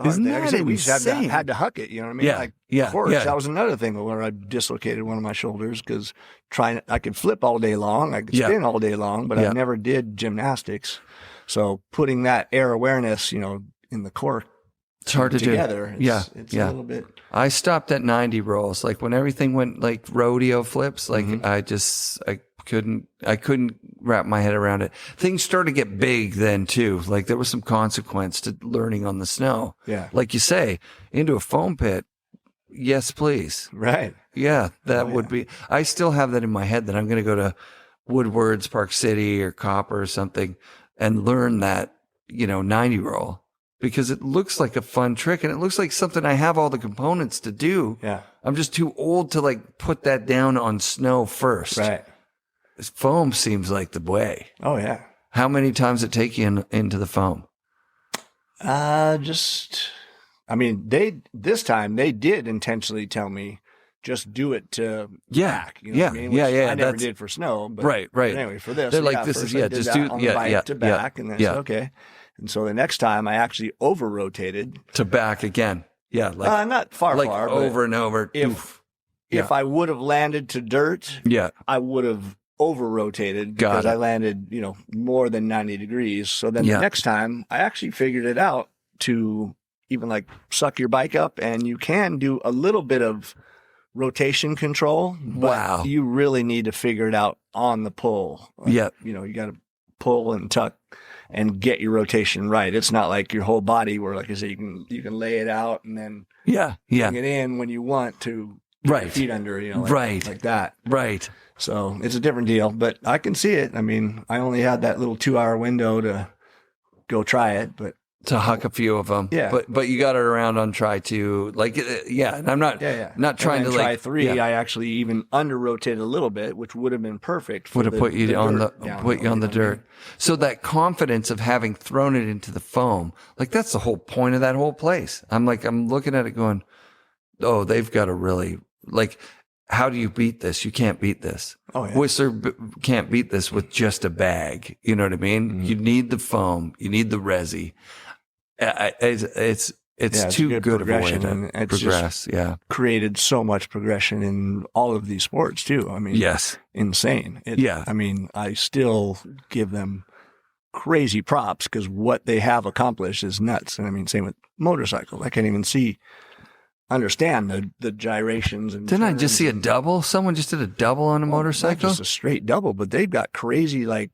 Isn't that insane? We just had to huck it. You know what I mean? Of course, that was another thing where I dislocated one of my shoulders because I could flip all day long, I could spin all day long, but I never did gymnastics. So putting that air awareness, you know, in the cork. It's hard to together. do. It's a little bit. I stopped at 90 rolls. Like when everything went like rodeo flips, like I couldn't wrap my head around it. Things started to get big then too. Like there was some consequence to learning on the snow. Yeah. Like you say, into a foam pit. Yes, please. Right. Yeah. That would be, I still have that in my head that I'm going to go to Woodward's, Park City or Copper or something and learn that, 90 roll. Because it looks like a fun trick and it looks like something I have all the components to do. Yeah. I'm just too old to like put that down on snow first. Right. Foam seems like the way. Oh yeah. How many times it take you into the foam? This time they did intentionally tell me just do it to back. You know what I mean? Which I never did for snow. But right. But anyway, for this, they're like, this is, just do on the bike to back. And then I said, okay. And so the next time I actually over rotated to back again. Yeah. Like not far, like far, over and over. If I would have landed to dirt, I would have over rotated because I landed, more than 90 degrees. So then the next time I actually figured it out to even like suck your bike up, and you can do a little bit of rotation control, but you really need to figure it out on the pull. You got to pull and tuck and get your rotation right. It's not like your whole body where, like I said, you can lay it out and then bring it in when you want to get your feet under, like that. Right. So it's a different deal, but I can see it. I mean, I only had that little 2-hour window to go try it, but to huck a few of them. Yeah. But you got it around on try two. Like, and I'm not, not trying to try like three. Yeah. I actually even under rotated a little bit, which would have been perfect. Would have put you on the dirt. So that confidence of having thrown it into the foam, like that's the whole point of that whole place. I'm looking at it going, oh, they've got to really like, how do you beat this? You can't beat this. Oh, yeah. Whistler can't beat this with just a bag. You know what I mean? Mm-hmm. You need the foam. You need the resi. It's too good of a way to progress. Yeah. Created so much progression in all of these sports too. I mean, insane. I mean, I still give them crazy props because what they have accomplished is nuts. And I mean, same with motorcycles. I can't even understand the gyrations. And didn't I just see a double? Someone just did a double on a motorcycle? Not just a straight double, but they've got crazy like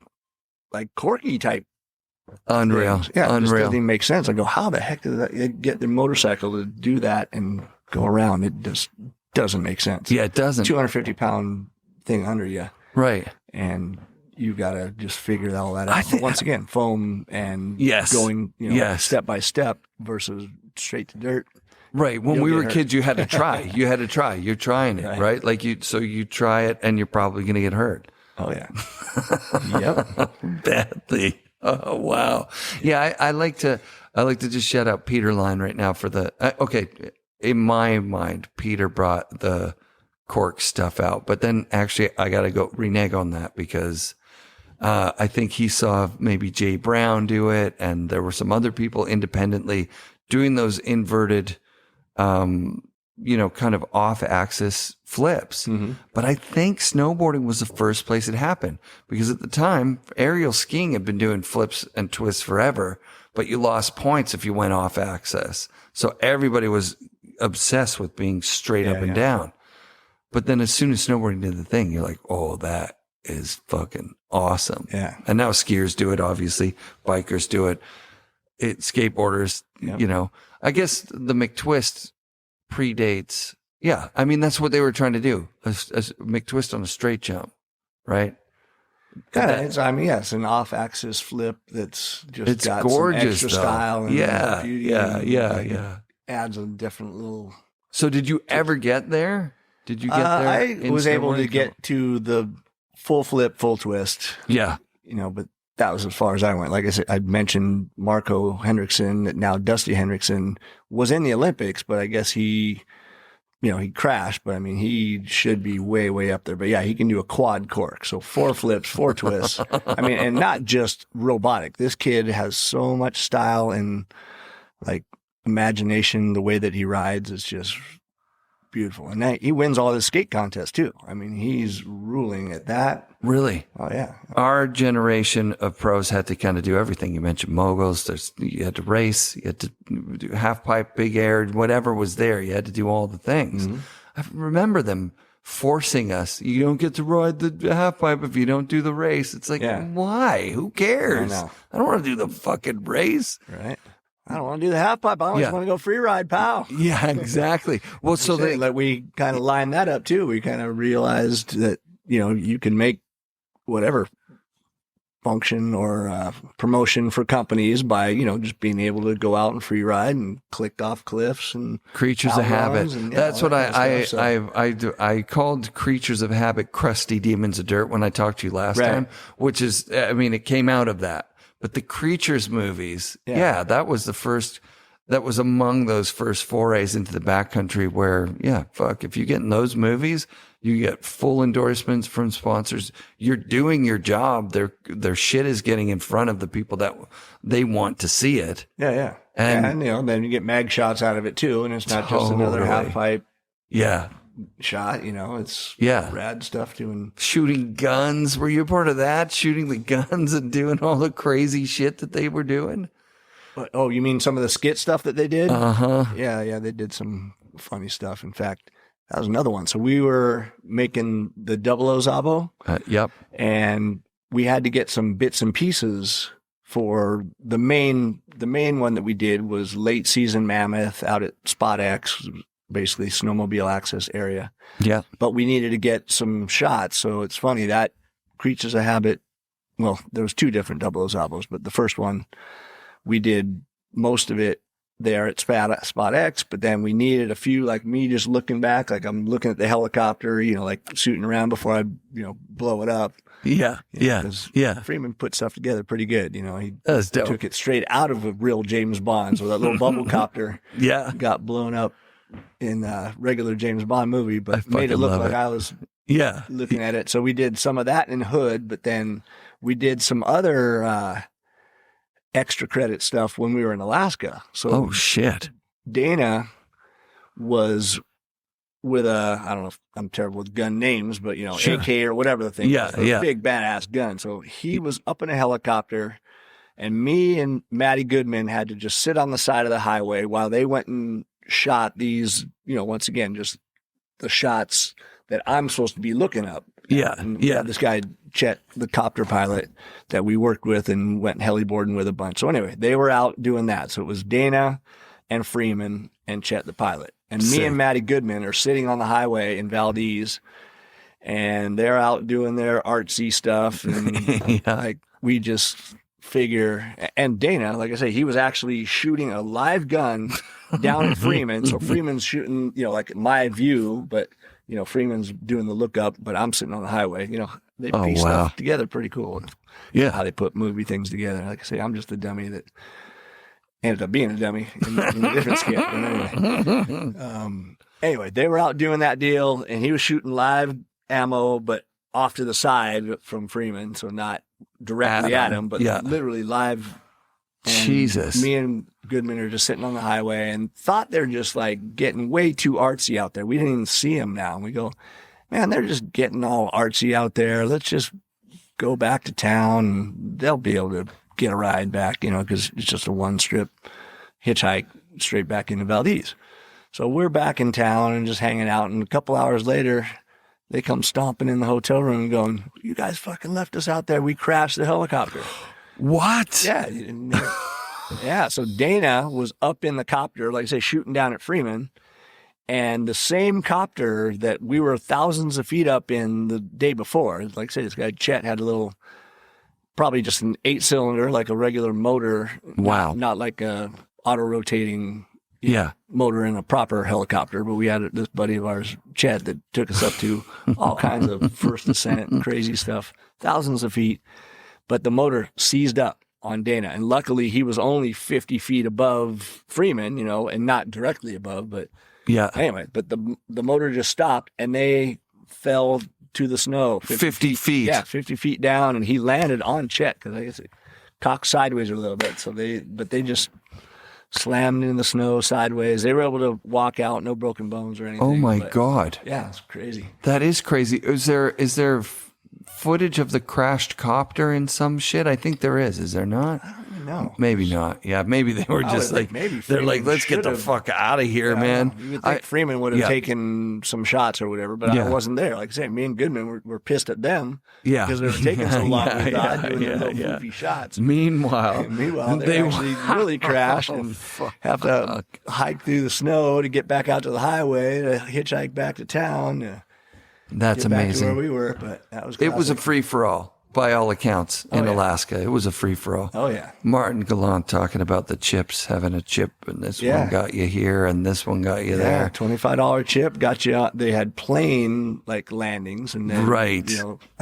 corky type. Unreal. Things. Yeah, unreal. It doesn't even make sense. I go, how the heck did they get their motorcycle to do that and go around? It just doesn't make sense. Yeah, it doesn't. 250-pound thing under you. Right. And you got to just figure all that out. Once again, foam and going step by step versus straight to dirt. Right. When we were kids, you had to try. You're trying it, right? Like so you try it and you're probably going to get hurt. Oh, yeah. Yep. Badly. Oh, wow. Yeah, I like to just shout out Peter Line right now for the, okay, in my mind, Peter brought the cork stuff out, but then actually I got to go renege on that because I think he saw maybe Jay Brown do it, and there were some other people independently doing those inverted, kind of off-axis flips. Mm-hmm. But I think snowboarding was the first place it happened because at the time, aerial skiing had been doing flips and twists forever, but you lost points if you went off-axis. So everybody was obsessed with being straight up and down. But then as soon as snowboarding did the thing, you're like, oh, that is fucking awesome. Yeah. And now skiers do it, obviously. Bikers do it. Skateboarders, I guess the McTwist predates. Yeah. I mean, that's what they were trying to do. A McTwist on a straight jump, right? I mean, yeah, it's an off-axis flip that's just It's got gorgeous, some extra though. style and Yeah, beauty. yeah, and, yeah, like, yeah. adds a different little. So did you ever get there? Did you get there? I in was able to snowboarding? get to the full flip, full twist. Yeah. But that was as far as I went. Like I said, I mentioned Marco Hendrickson, now Dusty Hendrickson, was in the Olympics, but I guess he crashed. But I mean, he should be way, way up there. But yeah, he can do a quad cork. So 4 flips, 4 twists. I mean, and not just robotic. This kid has so much style and like imagination. The way that he rides is just beautiful. And he wins all his skate contests too. I mean, he's ruling at that. Really? Oh yeah. Our generation of pros had to kind of do everything. You mentioned moguls. You had to race. You had to do half pipe, big air, whatever was there. You had to do all the things. Mm-hmm. I remember them forcing us. You don't get to ride the half pipe if you don't do the race. It's like, why? Who cares? I know. I don't want to do the fucking race. Right. I don't want to do the half pipe. I always want to go free ride, pal. Yeah, exactly. Well, so we kind of lined that up too. We kind of realized that, you can make whatever function or promotion for companies by, just being able to go out and free ride and click off cliffs and creatures of habit. And, that's what I called creatures of habit crusty demons of dirt when I talked to you last time, which is, I mean, it came out of that. But the Creatures movies, that was that was among those first forays into the backcountry where, if you get in those movies, you get full endorsements from sponsors. You're doing your job. Their shit is getting in front of the people that they want to see it. Yeah. And then you get mag shots out of it too. And it's not just another half pipe. Yeah. Shot, it's rad stuff doing. Shooting guns. Were you a part of that? Shooting the guns and doing all the crazy shit that they were doing? Oh, you mean some of the skit stuff that they did? Uh-huh. Yeah, they did some funny stuff. In fact, that was another one. So we were making the 00 Szabo. Yep. And we had to get some bits and pieces for the main one that we did was late season Mammoth out at Spot X, basically snowmobile access area. Yeah. But we needed to get some shots. So it's funny that Creatures of Habit, well, there was 2 different 00 Szabos, but the first one, we did most of it there at Spot X, but then we needed a few, like me just looking back, like I'm looking at the helicopter, like shooting around before I, blow it up. Yeah. Freeman put stuff together pretty good. He That's dope. took it straight out of a real James Bond. So that little bubble copter got blown up in a regular James Bond movie, but made it look like I was looking at it. So we did some of that in Hood, but then we did some other extra credit stuff when we were in Alaska. So shit. Dana was with I don't know if I'm terrible with gun names, but AK or whatever the thing was. Big badass gun. So he was up in a helicopter and me and Matty Goodman had to just sit on the side of the highway while they went and shot these, once again, just the shots that I'm supposed to be looking up. And this guy, Chet, the copter pilot that we worked with and went heliboarding with a bunch. So anyway, they were out doing that. So it was Dana and Freeman and Chet, the pilot. And me and Matty Goodman are sitting on the highway in Valdez and they're out doing their artsy stuff. And like we just figure, and Dana, like I say, he was actually shooting a live gun down at Freeman. So Freeman's shooting, like my view, but Freeman's doing the look up, but I'm sitting on the highway. They piece stuff together pretty cool. Yeah. How they put movie things together. Like I say, I'm just a dummy that ended up being a dummy in a different skit. But anyway, they were out doing that deal and he was shooting live ammo, but off to the side from Freeman. So not directly at him, but literally live. And Jesus. Me and Goodman are just sitting on the highway and thought they're just like getting way too artsy out there. We didn't even see them now. And we go, man, they're just getting all artsy out there. Let's just go back to town and they'll be able to get a ride back, because it's just a 1-strip hitchhike straight back into Valdez. So we're back in town and just hanging out. And a couple hours later, they come stomping in the hotel room going, you guys fucking left us out there. We crashed the helicopter. What? Yeah. Yeah. So Dana was up in the copter, like I say, shooting down at Freeman. And the same copter that we were thousands of feet up in the day before, like I said, this guy Chet had a little, probably just an 8-cylinder, like a regular motor. Wow. Not like a auto-rotating motor in a proper helicopter, but we had this buddy of ours, Chet, that took us up to all kinds of first ascent and crazy stuff, thousands of feet. But the motor seized up on Dana. And luckily, he was only 50 feet above Freeman, and not directly above, but anyway, but the motor just stopped and they fell to the snow. 50 feet. Yeah, 50 feet down, and he landed on Chet because I guess it cocked sideways a little bit. So they just slammed in the snow sideways. They were able to walk out, no broken bones or anything. Oh my God. Yeah, it's crazy. That is crazy. Is there footage of the crashed copter in some shit? I think there is. Is there not? I don't even know. Maybe not. Yeah, maybe they were just like, maybe they're like, let's get the fuck out of here, man. You would think Freeman would have taken some shots or whatever, but I wasn't there. Like I say, me and Goodman were pissed at them because they were taking so long doing their little goofy shots. Meanwhile, they actually really crashed and have to hike through the snow to get back out to the highway to hitchhike back to town. That's get amazing. Back to where we were, but that was classic. It was a free-for-all, by all accounts, in Alaska. It was a free-for-all. Oh, yeah. Martin Gallant talking about the chips, having a chip, and this one got you here, and this one got you there. $25 chip got you out. They had plane, landings, and then, I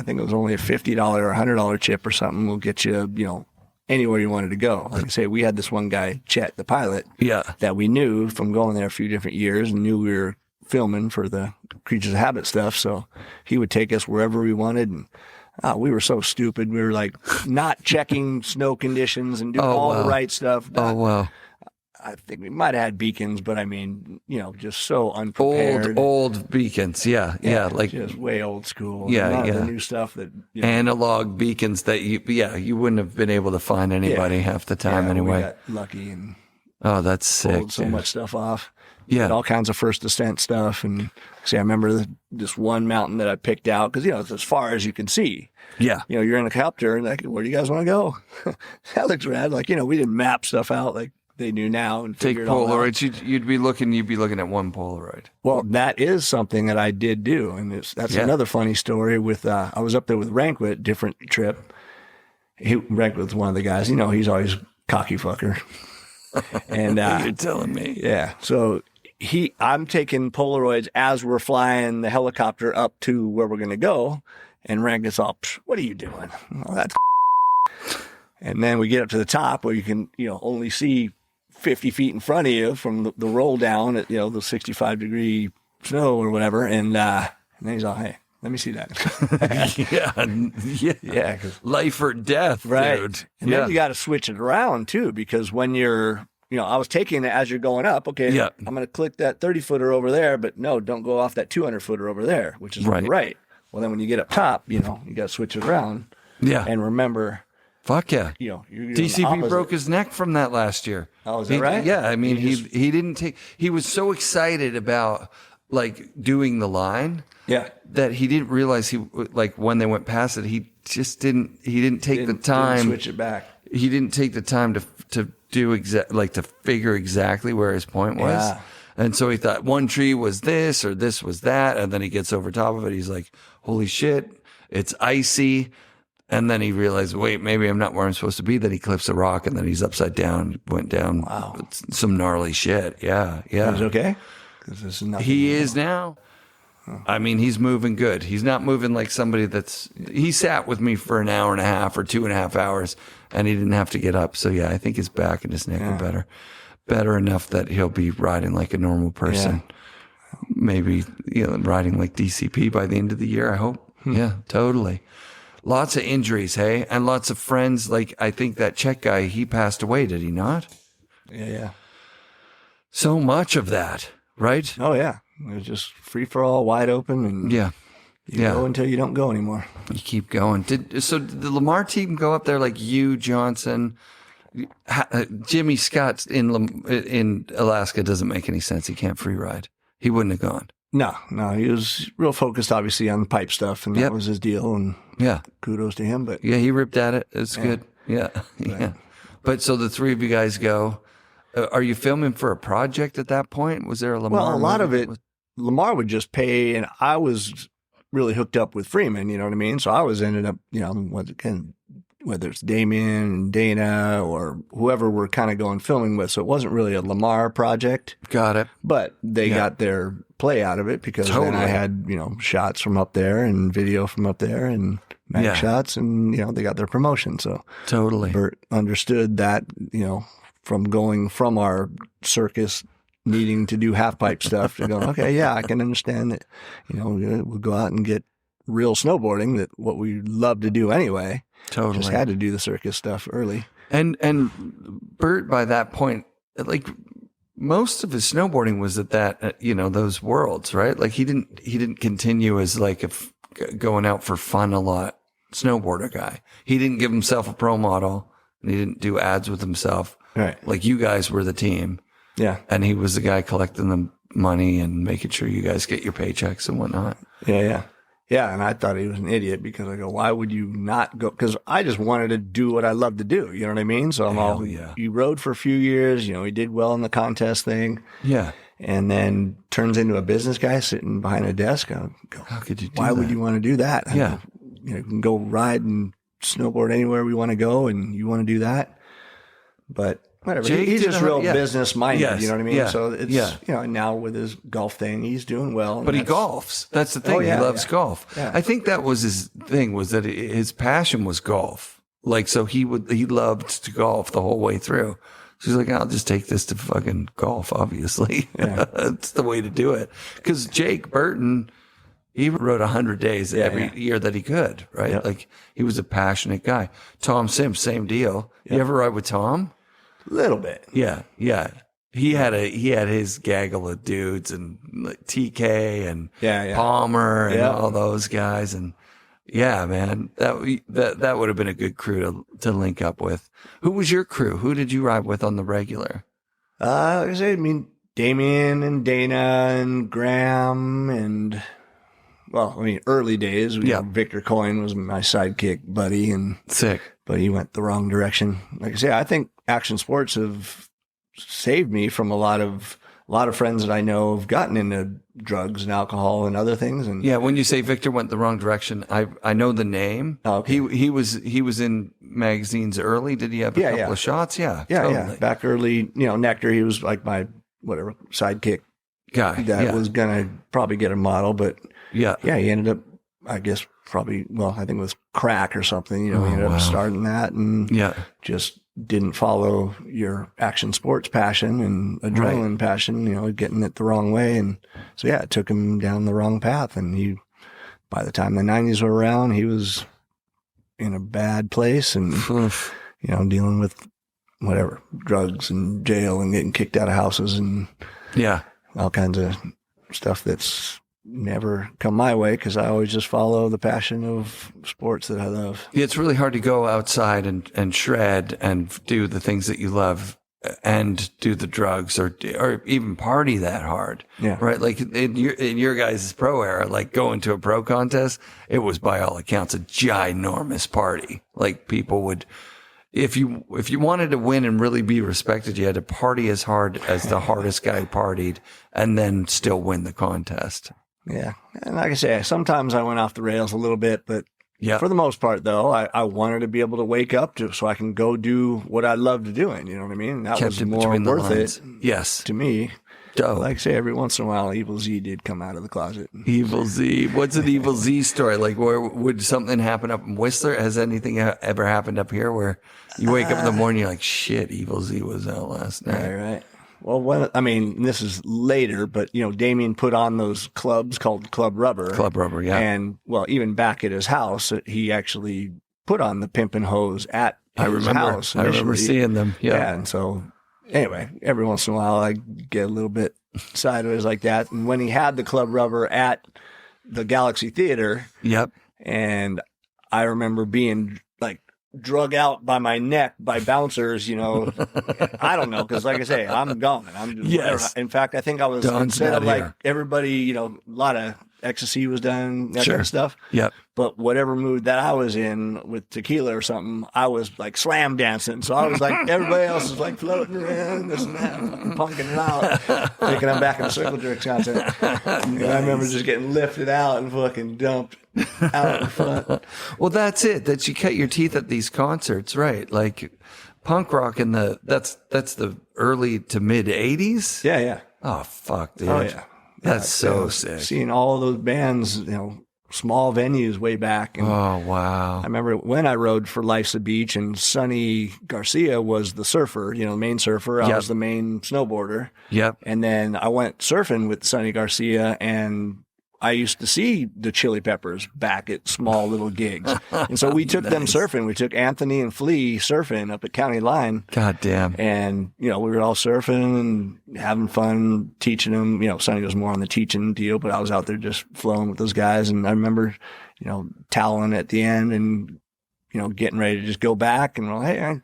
think it was only a $50 or $100 chip or something will get you, anywhere you wanted to go. Like I say, we had this one guy, Chet, the pilot, that we knew from going there a few different years and knew we were filming for the Creatures of Habit stuff. So he would take us wherever we wanted. And we were so stupid. We were not checking snow conditions and doing the right stuff. I think we might have had beacons, but I mean, just so unprepared. Old beacons. Yeah. Just way old school. The new stuff that. Analog beacons that you wouldn't have been able to find anybody half the time anyway. We got lucky and. Oh, that's sick. Pulled so much stuff off. Yeah. All kinds of first ascent stuff. And I remember this one mountain that I picked out because, it's as far as you can see. Yeah. You're in a copter and where do you guys want to go? That looks rad. We didn't map stuff out like they do now and take figure it all out. Polaroids. You'd be looking at one Polaroid. Well, that is something that I did do. And that's another funny story with, I was up there with Rankwit, different trip. Rankwit's one of the guys, he's always cocky fucker. And you're telling me. Yeah. So I'm taking Polaroids as we're flying the helicopter up to where we're going to go. And Rank gets all, what are you doing? Well, that's and then we get up to the top where you can, only see 50 feet in front of you from the roll down at, the 65-degree snow or whatever. And then he's all, hey, let me see that. Yeah. Life or death, right. Dude. And then you got to switch it around too, because when you're, I was taking it as you're going up. Okay, I'm going to click that 30-footer over there, but no, don't go off that 200-footer over there, which is right. Well, then when you get up top, you got to switch it around. Yeah. And remember. Fuck yeah. You're DCP broke his neck from that last year. Oh, is that right? Yeah. I mean, he didn't take, he was so excited about doing the line. Yeah. That he didn't realize when they went past it, he didn't take the time. Didn't switch it back. He didn't take the time to do to figure exactly where his point was. Yeah. And so he thought one tree was this or this was that. And then he gets over top of it. He's like, holy shit, it's icy. And then he realized, wait, maybe I'm not where I'm supposed to be. Then he clips a rock and then he's upside down, went down. Wow. Some gnarly shit. Yeah. Yeah. He's okay? He is now. I mean, he's moving good. He's not moving like somebody he sat with me for an hour and a half or 2.5 hours and he didn't have to get up. So yeah, I think his back and his neck are better enough that he'll be riding like a normal person. Yeah. Maybe, riding like DCP by the end of the year, I hope. Yeah, totally. Lots of injuries, hey? And lots of friends. I think that Czech guy, he passed away, did he not? Yeah. So much of that, right? Oh, yeah. It was just free for all, wide open, and you go until you don't go anymore. You keep going. Did the Lamar team go up there like you, Johnson, Jimmy Scott in Alaska? Doesn't make any sense. He can't free ride. He wouldn't have gone. No, he was real focused, obviously, on the pipe stuff, and that was his deal. And kudos to him. But he ripped at it. It's good. Yeah, right. But so the three of you guys go. Are you filming for a project at that point? Was there a Lamar? Well, a lot of movie it, that was- Lamar would just pay, and I was really hooked up with Freeman, you know what I mean? So I was ended up, whether it's Damien and Dana or whoever we're kind of going filming with. So it wasn't really a Lamar project, Got it. but they Yeah. got their play out of it because then Totally. I had, shots from up there and video from up there and mag Yeah. shots, and, they got their promotion. So Totally. Bert understood that, from going from our circus needing to do half pipe stuff to go, okay, yeah, I can understand that, we'll go out and get real snowboarding, that what we love to do anyway. Totally. Just had to do the circus stuff early. And Bert, by that point, like most of his snowboarding was at that, those worlds, right? Like he didn't continue as like going out for fun a lot snowboarder guy. He didn't give himself a pro model, and he didn't do ads with himself. Right. Like you guys were the team. Yeah. And he was the guy collecting the money and making sure you guys get your paychecks and whatnot. Yeah. Yeah, and I thought he was an idiot because I go, why would you not go? Because I just wanted to do what I love to do. You know what I mean? So I'm Hell yeah. he rode for a few years. He did well in the contest thing. Yeah. And then turns into a business guy sitting behind a desk. I go, How could you do why that? would you want to do that? I Yeah. go, you can go ride and snowboard anywhere we want to go, and you want to do that. But whatever. Jake He's did just a- real yeah. business minded. Yes. You know what I mean? Yeah. So it's, Yeah. and now with his golf thing, he's doing well. and But he that's- golfs. That's the thing. Oh, yeah, he loves yeah. golf. Yeah. I think that was his thing, was that his passion was golf. Like, so he loved to golf the whole way through. So he's like, I'll just take this to fucking golf, obviously. Yeah. It's the way to do it. Because Jake Burton, he rode 100 days every year that he could, right? Yeah. Like, he was a passionate guy. Tom Sims, same deal. You ever ride with Tom? A little bit. Yeah, yeah. He had his gaggle of dudes and like TK and Yeah. Palmer and Yeah. all those guys, and yeah, man, that would have been a good crew to link up with. Who was your crew? Who did you ride with on the regular? Like I say, Damien and Dana and Graham and, early days. Yeah. Victor Coyne was my sidekick buddy, Sick. but he went the wrong direction. Like I say, I think action sports have saved me from a lot of friends that I know have gotten into drugs and alcohol and other things. And Yeah, when you say Victor went the wrong direction, I know the name. Oh, okay. He was in magazines early. Did he have a Yeah, couple yeah. of shots? Yeah, yeah, totally. back early, Nectar, he was like my sidekick Guy. that yeah. was gonna probably get a model, but yeah. yeah, he ended up, I guess, probably, I think it was crack or something. He ended wow. up starting that and Yeah. just didn't follow your action sports passion and adrenaline passion, getting it the wrong way. And so, yeah, it took him down the wrong path. And by the time the 90s were around, he was in a bad place and, Oof. dealing with whatever, drugs and jail and getting kicked out of houses and Yeah. all kinds of stuff that's never come my way because I always just follow the passion of sports that I love. Yeah, it's really hard to go outside and shred and do the things that you love and do the drugs or even party that hard. Yeah. Right. Like in your guys' pro era, like going to a pro contest, it was by all accounts a ginormous party. Like people would, if you wanted to win and really be respected, you had to party as hard as the hardest guy partied and then still win the contest. Yeah. And like I say, sometimes I went off the rails a little bit, but Yeah. for the most part, though, I wanted to be able to wake up so I can go do what I loved doing. You know what I mean? That Kept was it more between the worth lines. it Yes. to me. Dope. Like I say, every once in a while, Evil Z did come out of the closet. Evil Z. What's an Evil Z story? Like, where would something happen up in Whistler? Has anything ever happened up here where you wake up in the morning, you're like, shit, Evil Z was out last night? Right. Well, this is later, but, Damien put on those clubs called Club Rubber. Club Rubber, yeah. And, even back at his house, he actually put on the Pimpin' Hose at his house. I remember initially. seeing them. Yeah. And so, anyway, every once in a while, I get a little bit sideways like that. And when he had the Club Rubber at the Galaxy Theater, Yep. and I remember being like drug out by my neck by bouncers, I don't know, because like I say, I'm going. Yes. In fact, I think I was, Don's instead not of like here. everybody, a lot of ecstasy was done, that kind of stuff. Yep. But whatever mood that I was in with tequila or something, I was like slam dancing. So I was like, everybody else was like floating around, this and that, fucking punking it out, thinking I'm back in a circle jerks concert. And I remember just getting lifted out and fucking dumped out in front. Well, that's it. That you cut your teeth at these concerts, right? Like punk rock in that's the early to mid 80s. Yeah, yeah. Oh fuck, dude. Oh yeah. That's so sick. Seeing all those bands, small venues way back. And oh wow. I remember when I rode for Life's a Beach, and Sonny Garcia was the surfer, the main surfer. I was the main snowboarder. Yep. And then I went surfing with Sonny Garcia, and I used to see the Chili Peppers back at small little gigs. And so we took them surfing. We took Anthony and Flea surfing up at County Line. God damn. And, we were all surfing and having fun, teaching them. Sonny was more on the teaching deal, but I was out there just flowing with those guys. And I remember, toweling at the end and, getting ready to just go back and, hey,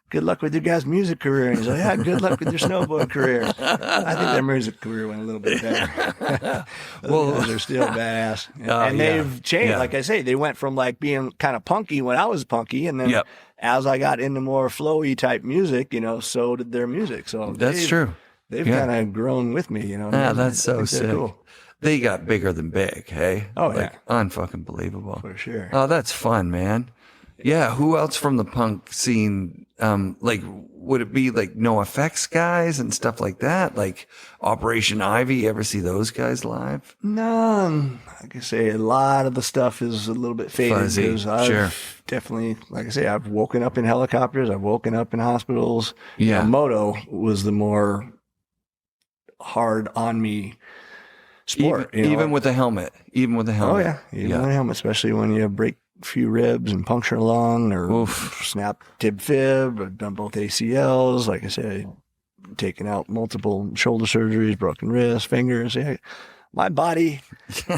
good luck with your guys' music career. And he's like, yeah, good luck with your snowboard career. I think their music career went a little bit better. Well, they're still badass. And they've changed. Yeah. Like I say, they went from like being kind of punky when I was punky. And then as I got into more flowy type music, so did their music. So that's true. They've kind of grown with me, Yeah, that's so sick. Cool. They got bigger than big, hey? Oh, like, yeah. Unfucking believable. For sure. Oh, that's fun, man. Yeah, who else from the punk scene? Would it be like No Effects guys and stuff like that? Like Operation Ivy, you ever see those guys live? No, like I say, a lot of the stuff is a little bit faded. Fuzzy, sure. Definitely, like I say, I've woken up in helicopters. I've woken up in hospitals. Yeah. Moto was the more hard on me sport. Even with the helmet. Even with the helmet. Oh, yeah. Even with the helmet, especially when you break few ribs and puncture a lung or snap tib fib. I've done both ACLs. Like I said, taken out multiple shoulder surgeries, broken wrists, fingers. Yeah. My body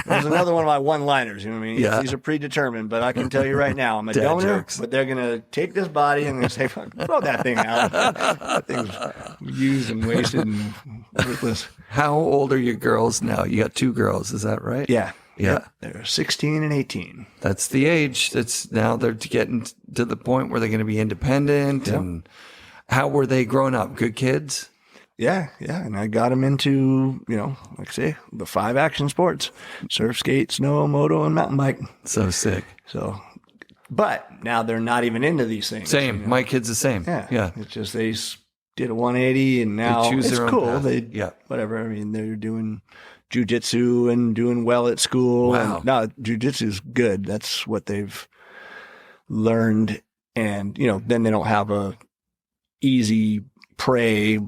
was another one of my one-liners. You know what I mean? Yeah. These are predetermined, but I can tell you right now, I'm a donor, but they're going to take this body and they're going to say, throw that thing out. That thing's used and wasted and worthless. How old are your girls now? You got 2 girls, is that right? Yeah. Yeah. They're 16 and 18. That's the age. Now they're getting to the point where they're going to be independent. Yep. And how were they growing up? Good kids? Yeah. Yeah. And I got them into, like I say, the 5 action sports: surf, skate, snow, moto, and mountain bike. So sick. So, but now they're not even into these things. Same. My kid's the same. Yeah. It's just, they did a 180 and now they choose it's their own cool. path. Whatever. I mean, they're doing jiu-jitsu and doing well at school. Wow. No, jiu-jitsu is good. That's what they've learned. And, then they don't have a easy prey,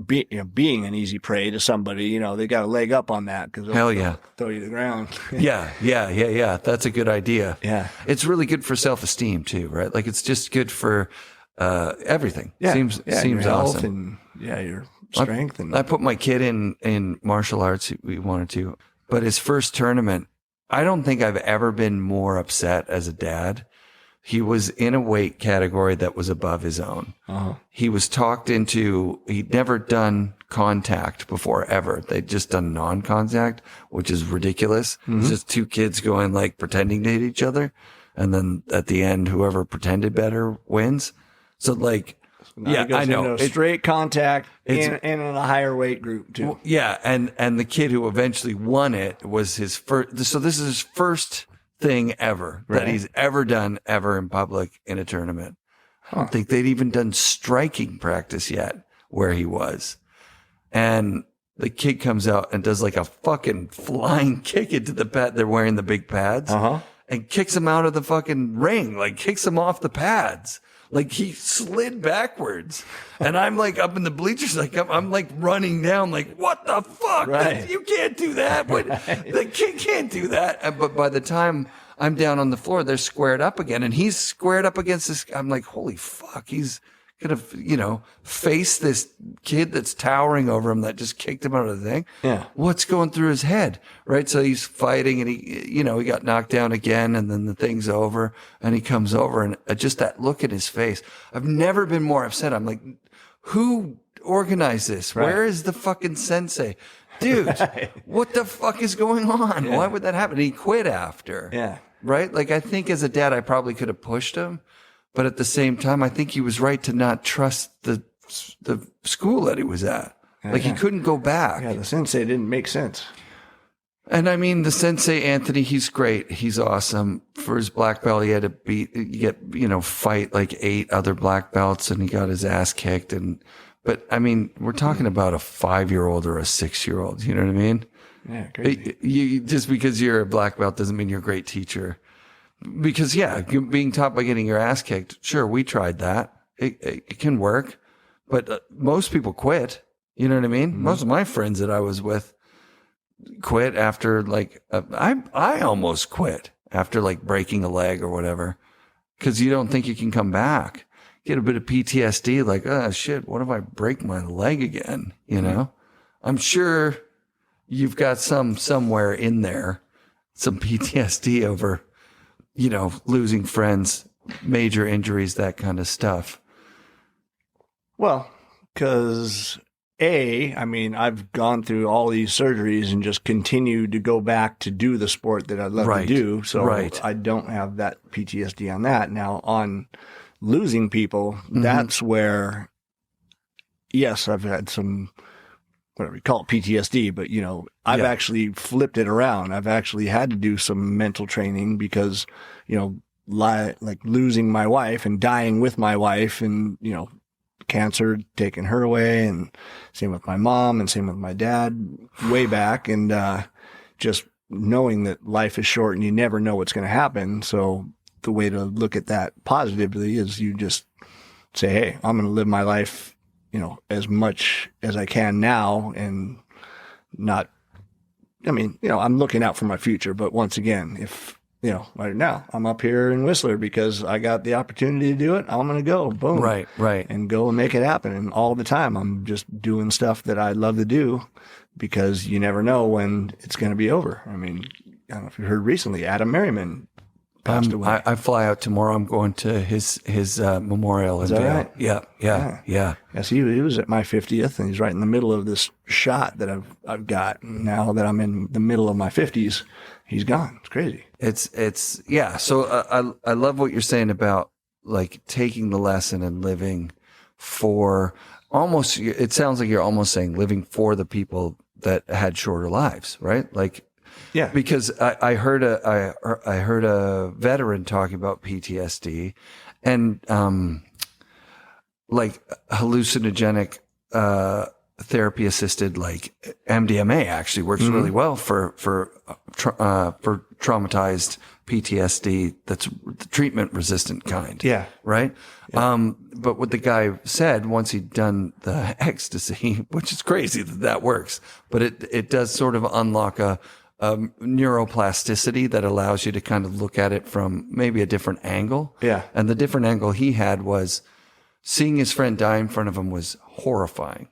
being an easy prey to somebody. They got a leg up on that because hell yeah, throw you to the ground. Yeah. That's a good idea. Yeah. It's really good for self-esteem too, right? Like it's just good for everything. Yeah. Seems your awesome. And your strength. I put my kid in martial arts. We wanted to, but his first tournament, I don't think I've ever been more upset as a dad. He was in a weight category that was above his own. Uh-huh. He was talked into, he'd never done contact before ever. They'd just done non-contact, which is ridiculous. Mm-hmm. It's just 2 kids going like pretending to hit each other. And then at the end, whoever pretended better wins. So like, I know. Straight contact and in a higher weight group too. Well, yeah. And the kid who eventually won it was his first. So this is his first thing ever that he's ever done ever in public in a tournament. I don't think they'd even done striking practice yet where he was. And the kid comes out and does like a fucking flying kick into the pad. They're wearing the big pads and kicks him out of the fucking ring, like kicks him off the pads. Like he slid backwards, and I'm like up in the bleachers, like I'm like running down, like what the fuck? Right. You can't do that. The kid can't do that. But by the time I'm down on the floor, they're squared up again, and he's squared up against this. I'm like, holy fuck, he's gonna, face this kid that's towering over him that just kicked him out of the thing. Yeah. What's going through his head? Right. So he's fighting and he got knocked down again and then the thing's over and he comes over and just that look in his face. I've never been more upset. I'm like, who organized this? Right. Where is the fucking sensei? dude, what the fuck is going on? Yeah. Why would that happen? He quit after. Yeah. Right? Like, I think as a dad, I probably could have pushed him, but at the same time, I think he was right to not trust the school that he was at. Like, he couldn't go back. Yeah, the sensei didn't make sense. And I mean, the sensei, Anthony, he's great. He's awesome. For his black belt, he had to fight like 8 other black belts, and he got his ass kicked. But I mean, we're talking about a 5-year-old or a 6-year-old. You know what I mean? Yeah, crazy. You, just because you're a black belt doesn't mean you're a great teacher. Because being taught by getting your ass kicked, sure, we tried that. It can work, but most people quit. You know what I mean? Mm-hmm. Most of my friends that I was with quit after I almost quit after like breaking a leg or whatever, because you don't think you can come back. Get a bit of PTSD, like, oh shit, what if I break my leg again? You know, I'm sure you've got somewhere in there, some PTSD over, losing friends, major injuries, that kind of stuff. Well, because I've gone through all these surgeries and just continued to go back to do the sport that I love to do. So I don't have that PTSD on that. Now, on losing people, that's where, yes, I've had some, whatever you call it, PTSD, but, I've actually flipped it around. I've actually had to do some mental training because, like losing my wife and dying with my wife and, cancer taking her away, and same with my mom and same with my dad way back. And just knowing that life is short and you never know what's going to happen. So the way to look at that positively is you just say, hey, I'm going to live my life, as much as I can now, and not, I'm looking out for my future. But once again, if, right now I'm up here in Whistler because I got the opportunity to do it, I'm going to go, boom. Right. And go and make it happen. And all the time I'm just doing stuff that I love to do because you never know when it's going to be over. I mean, I don't know if you heard recently, Adam Merriman passed away. I fly out tomorrow. I'm going to his memorial. Is that right? Yeah. Yes, he was at my 50th, and he's right in the middle of this shot that I've got. Now that I'm in the middle of my 50s, he's gone. It's crazy. It's yeah. So I love what you're saying about like taking the lesson and living for almost. It sounds like you're almost saying living for the people that had shorter lives, right? Like. Yeah, because I heard a veteran talking about PTSD and like hallucinogenic therapy assisted, like MDMA actually works really well for traumatized PTSD that's the treatment resistant kind. Yeah. Right. Yeah. But what the guy said once he'd done the ecstasy, which is crazy that works, but it does sort of unlock a neuroplasticity that allows you to kind of look at it from maybe a different angle. Yeah. And the different angle he had was seeing his friend die in front of him was horrifying.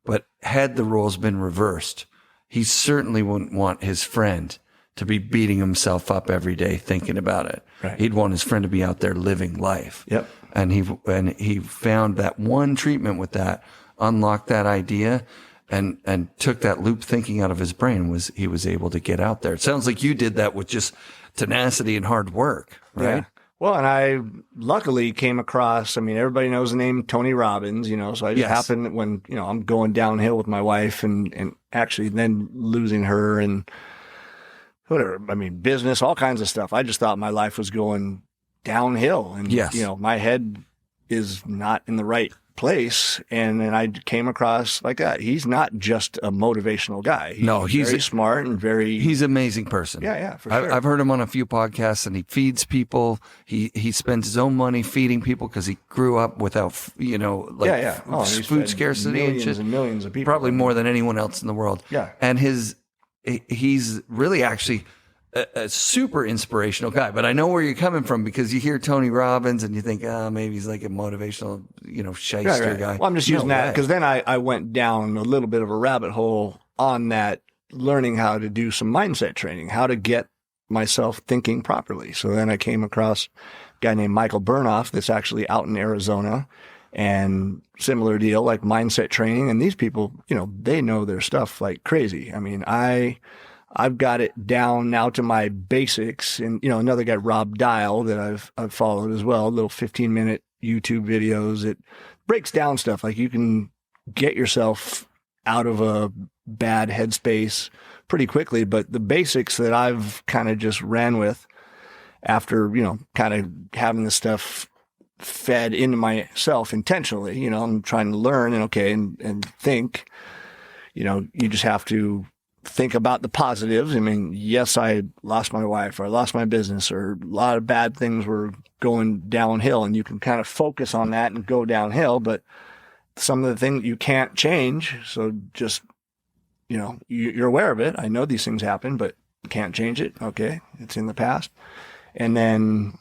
But had the roles been reversed, he certainly wouldn't want his friend to be beating himself up every day thinking about it. Right. He'd want his friend to be out there living life. Yep. And he found that one treatment with that unlocked that idea. And took that loop thinking out of his brain. He was able to get out there. It sounds like you did that with just tenacity and hard work, right? Yeah. Well, and I luckily came across, everybody knows the name Tony Robbins, so I just happened when, I'm going downhill with my wife and actually then losing her and whatever, business, all kinds of stuff. I just thought my life was going downhill and, my head is not in the right place. And then I came across like that. He's not just a motivational guy. He's very smart and he's an amazing person. Yeah, for sure. I've heard him on a few podcasts and he feeds people. He spends his own money feeding people because he grew up without, food scarcity and millions of people. Probably more than anyone else in the world. Yeah. And he's really actually a super inspirational guy, but I know where you're coming from because you hear Tony Robbins and you think, maybe he's like a motivational, shyster guy. Well, I'm just using that because then I went down a little bit of a rabbit hole on that, learning how to do some mindset training, how to get myself thinking properly. So then I came across a guy named Michael Burnoff that's actually out in Arizona. And similar deal, like mindset training. And these people, they know their stuff like crazy. I mean, I've got it down now to my basics. And, another guy, Rob Dial, that I've followed as well, little 15-minute YouTube videos. It breaks down stuff. Like, you can get yourself out of a bad headspace pretty quickly. But the basics that I've kind of just ran with after, kind of having this stuff fed into myself intentionally, I'm trying to learn and think, you just have to think about the positives. I mean, yes, I lost my wife, or I lost my business, or a lot of bad things were going downhill, and you can kind of focus on that and go downhill, but some of the things you can't change. So just, you're aware of it. I know these things happen, but can't change it. Okay. It's in the past. And then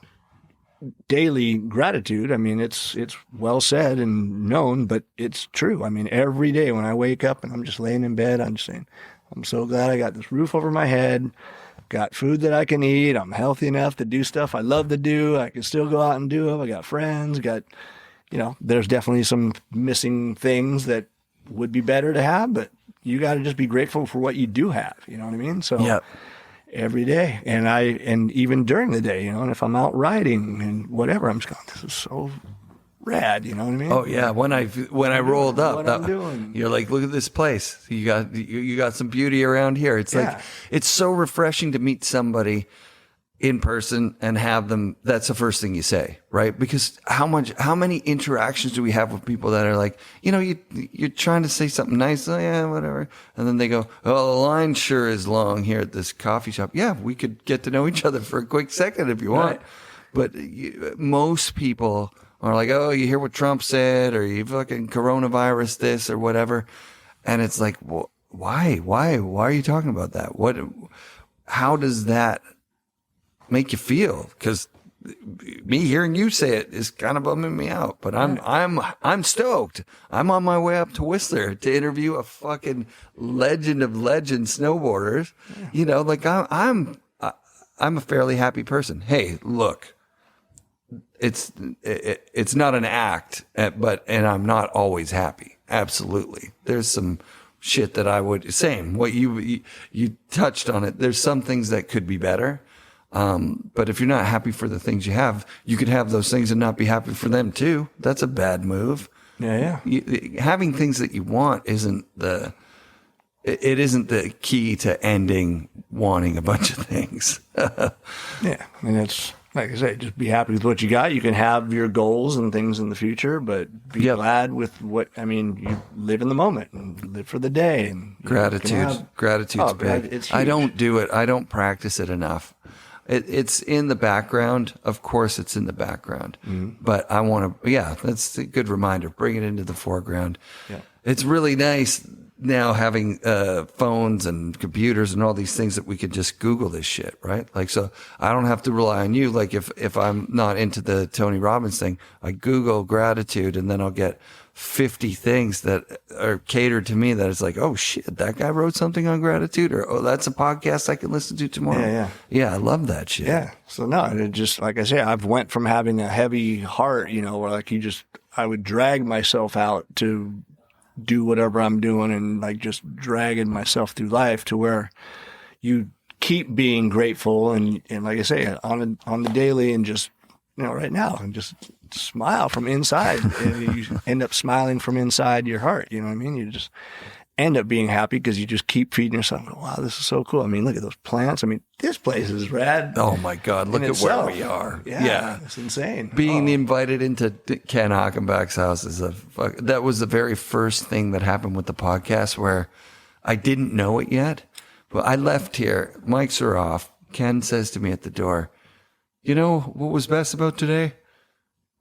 daily gratitude. I mean, it's well said and known, but it's true. I mean, every day when I wake up and I'm just laying in bed, I'm just saying, I'm so glad I got this roof over my head, got food that I can eat. I'm healthy enough to do stuff I love to do. I can still go out and do it. I got friends, there's definitely some missing things that would be better to have, but you got to just be grateful for what you do have. You know what I mean? So Yep. Every day. And even during the day, and if I'm out riding and whatever, I'm just going, this is so rad. You know what I mean? Oh yeah. When I rolled up, what I'm doing. You're like, look at this place. You got some beauty around here. It's like, it's so refreshing to meet somebody in person and have them. That's the first thing you say, right? Because how many interactions do we have with people that are like, you're trying to say something nice. Oh, yeah, whatever. And then they go, oh, the line sure is long here at this coffee shop. Yeah, we could get to know each other for a quick second if you want. Right. But most people are like, oh, you hear what Trump said, or you fucking coronavirus this or whatever. And it's like, well, why are you talking about that? How does that make you feel? Because me hearing you say it is kind of bumming me out, but I'm stoked. I'm on my way up to Whistler to interview a fucking legend of legends snowboarders. I'm a fairly happy person. Hey, look, it's not an act, and I'm not always happy. Absolutely. There's some shit that I would, what you touched on it. There's some things that could be better. But if you're not happy for the things you have, you could have those things and not be happy for them too. That's a bad move. Yeah. Having things that you want isn't the key to ending wanting a bunch of things. Yeah. And it's, like I say, just be happy with what you got. You can have your goals and things in the future, but be glad with you live in the moment and live for the day. And Gratitude's big. I don't do it. I don't practice it enough. It's in the background. Of course, it's in the background. Mm-hmm. But I want to, that's a good reminder. Bring it into the foreground. Yeah. It's really nice now having phones and computers and all these things that we could just Google this shit, right? Like, so I don't have to rely on you. Like, if I'm not into the Tony Robbins thing, I Google gratitude and then I'll get 50 things that are catered to me that it's like, oh shit, that guy wrote something on gratitude, or oh, that's a podcast I can listen to tomorrow. Yeah, I love that shit. Yeah. So no, it just, like I say, I've went from having a heavy heart, where like I would drag myself out to do whatever I'm doing and like just dragging myself through life, to where you keep being grateful and like I say, on the daily, and just, right now, and just smile from inside. And you end up smiling from inside your heart. You know what I mean? You just end up being happy because you just keep feeding yourself. Wow, this is so cool. I mean, look at those plants. I mean, this place is rad. Oh my God, look at where we are. Yeah. It's insane. Being invited into Ken Hockenbach's house that was the very first thing that happened with the podcast, where I didn't know it yet, but I left here. Mics are off. Ken says to me at the door, you know what was best about today?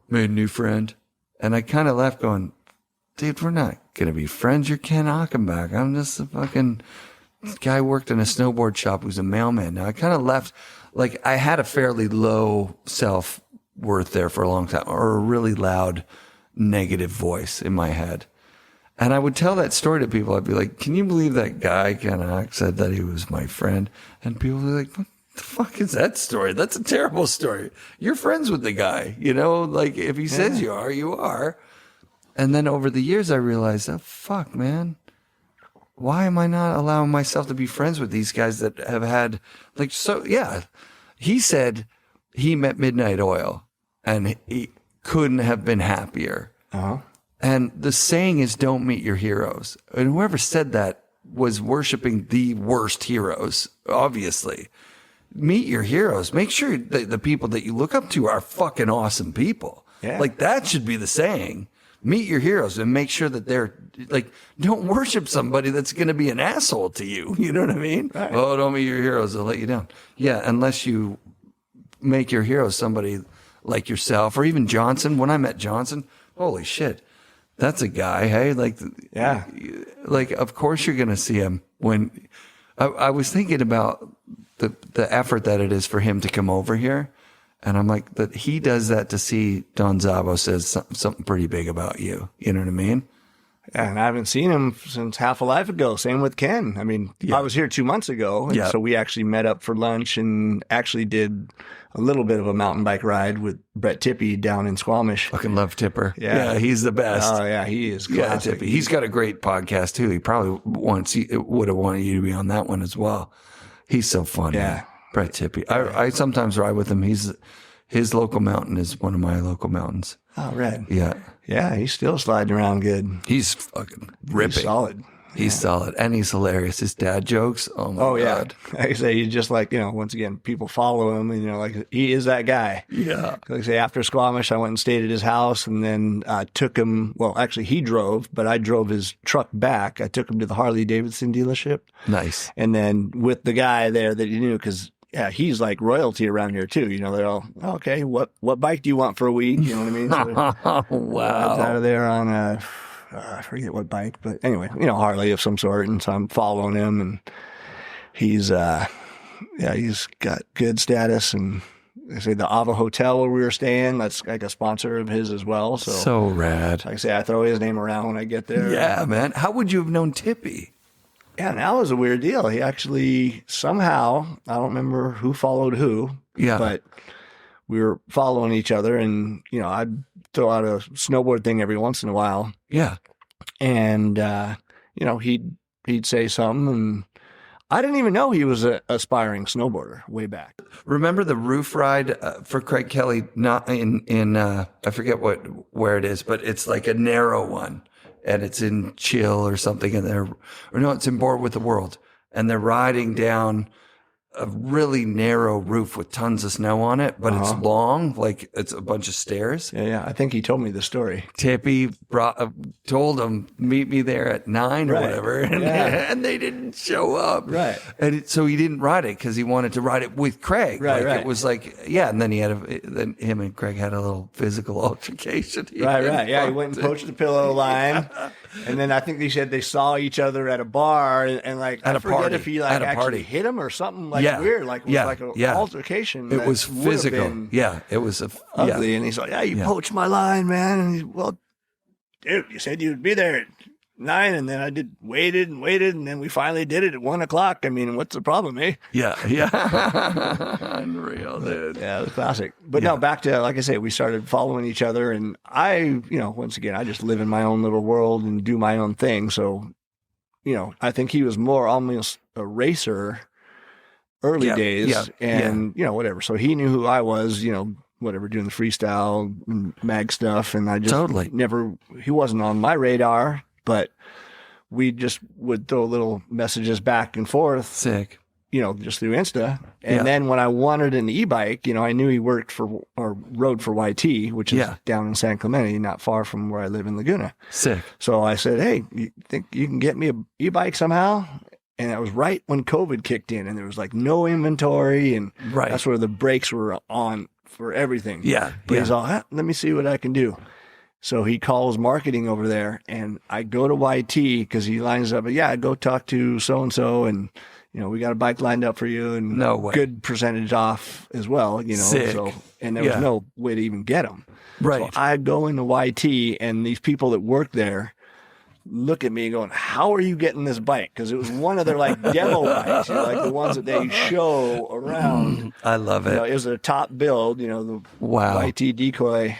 Made a new friend. And I kind of left going, dude, we're not going to be friends. You're Ken Hockenbach. I'm just a fucking guy who worked in a snowboard shop who's a mailman. Now I kind of left, like I had a fairly low self-worth there for a long time, or a really loud negative voice in my head. And I would tell that story to people. I'd be like, can you believe that guy Ken Hock said that he was my friend? And people would be like, what the fuck is that story? That's a terrible story. You're friends with the guy, like if he says you are, you are. And then over the years, I realized, oh, fuck, man. Why am I not allowing myself to be friends with these guys that have had, like, so, yeah. He said he met Midnight Oil and he couldn't have been happier. Uh-huh. And the saying is, don't meet your heroes. And whoever said that was worshiping the worst heroes, obviously. Meet your heroes. Make sure that the people that you look up to are fucking awesome people. Yeah. Like, that should be the saying. Meet your heroes and make sure that they're, like, don't worship somebody that's going to be an asshole to you. You know what I mean? Right. Oh, don't meet your heroes. They'll let you down. Yeah, unless you make your hero somebody like yourself or even Johnson. When I met Johnson, holy shit. That's a guy, hey? Like, Yeah. Like, of course you're going to see him when I was thinking about the effort that it is for him to come over here. And I'm like, that he does that to see Don Szabo says something pretty big about you. You know what I mean? Yeah, and I haven't seen him since half a life ago. Same with Ken. I mean, I was here 2 months ago. And so we actually met up for lunch and actually did a little bit of a mountain bike ride with Brett Tippy down in Squamish. Fucking love Tipper. Yeah. He's the best. Oh, yeah, he is Yeah, classic. Tippy. He's got a great podcast too. He probably would have wanted you to be on that one as well. He's so funny. Yeah. Brett Tippy. I sometimes ride with him. His local mountain is one of my local mountains. Oh, Red. Yeah. Yeah, he's still sliding around good. He's fucking ripping. He's solid. He's solid. And he's hilarious. His dad jokes. Oh my God. Like I say, he's just like, once again, people follow him and, like he is that guy. Yeah. Like I say, after Squamish, I went and stayed at his house and then took him. Well, actually, he drove, but I drove his truck back. I took him to the Harley Davidson dealership. Nice. And then with the guy there that you knew, because he's like royalty around here too. They're all, okay, what bike do you want for a week? You know what I mean? So Wow. I was out of there on I forget what bike, but anyway, Harley of some sort. And so I'm following him and he's got good status. And they say the Ava Hotel where we were staying, that's like a sponsor of his as well. So rad. Like I say, I throw his name around when I get there. Yeah, man. How would you have known Tippy? Yeah, and that was a weird deal. He actually somehow, I don't remember who followed who, but we were following each other and, I'd throw out a snowboard thing every once in a while. Yeah. And, he'd say something and I didn't even know he was an aspiring snowboarder way back. Remember the roof ride for Craig Kelly, not in I forget where it is, but it's like a narrow one. And it's in Chill or something, it's in Board with the World, and they're riding down a really narrow roof with tons of snow on it, but it's long, like it's a bunch of stairs. Yeah. I think he told me the story. Tippy told him, meet me there at 9 or whatever, and they didn't show up. Right. And so he didn't ride it because he wanted to ride it with Craig. Right. It was like, and then then him and Craig had a little physical altercation. Right. Yeah, he went and poached the pillow line. And then I think they said they saw each other at a bar and like, at I a forget party. if he like At a actually party. hit him or something weird. Like it was like an altercation. It that was would have physical. been Yeah. It was ugly. And he's like, you poached my line, man. And he's, well, dude, you said you'd be there at 9, and then I waited, and then we finally did it at 1:00. I mean, what's the problem, eh? Yeah. Unreal, dude. Yeah, it was classic. But no, back to, like I say, we started following each other, and I, once again, I just live in my own little world and do my own thing. So, I think he was more almost a racer early days and, whatever. So he knew who I was, whatever, doing the freestyle and mag stuff. And I just he wasn't on my radar, but we just would throw little messages back and forth. Sick. Just through Insta. And then when I wanted an e-bike, I knew he rode for YT, which is down in San Clemente, not far from where I live in Laguna. Sick. So I said, hey, you think you can get me an e-bike somehow? And that was right when COVID kicked in and there was like no inventory. And that's where the brakes were on for everything. Yeah. But he's all, let me see what I can do. So he calls marketing over there and I go to YT because he lines up, go talk to so-and-so and, we got a bike lined up for you and good percentage off as well, Sick. So, and there was no way to even get them. Right. So I go into YT and these people that work there look at me going, how are you getting this bike? Because it was one of their like demo bikes, like the ones that they show around. I love it. It was a top build, the YT decoy.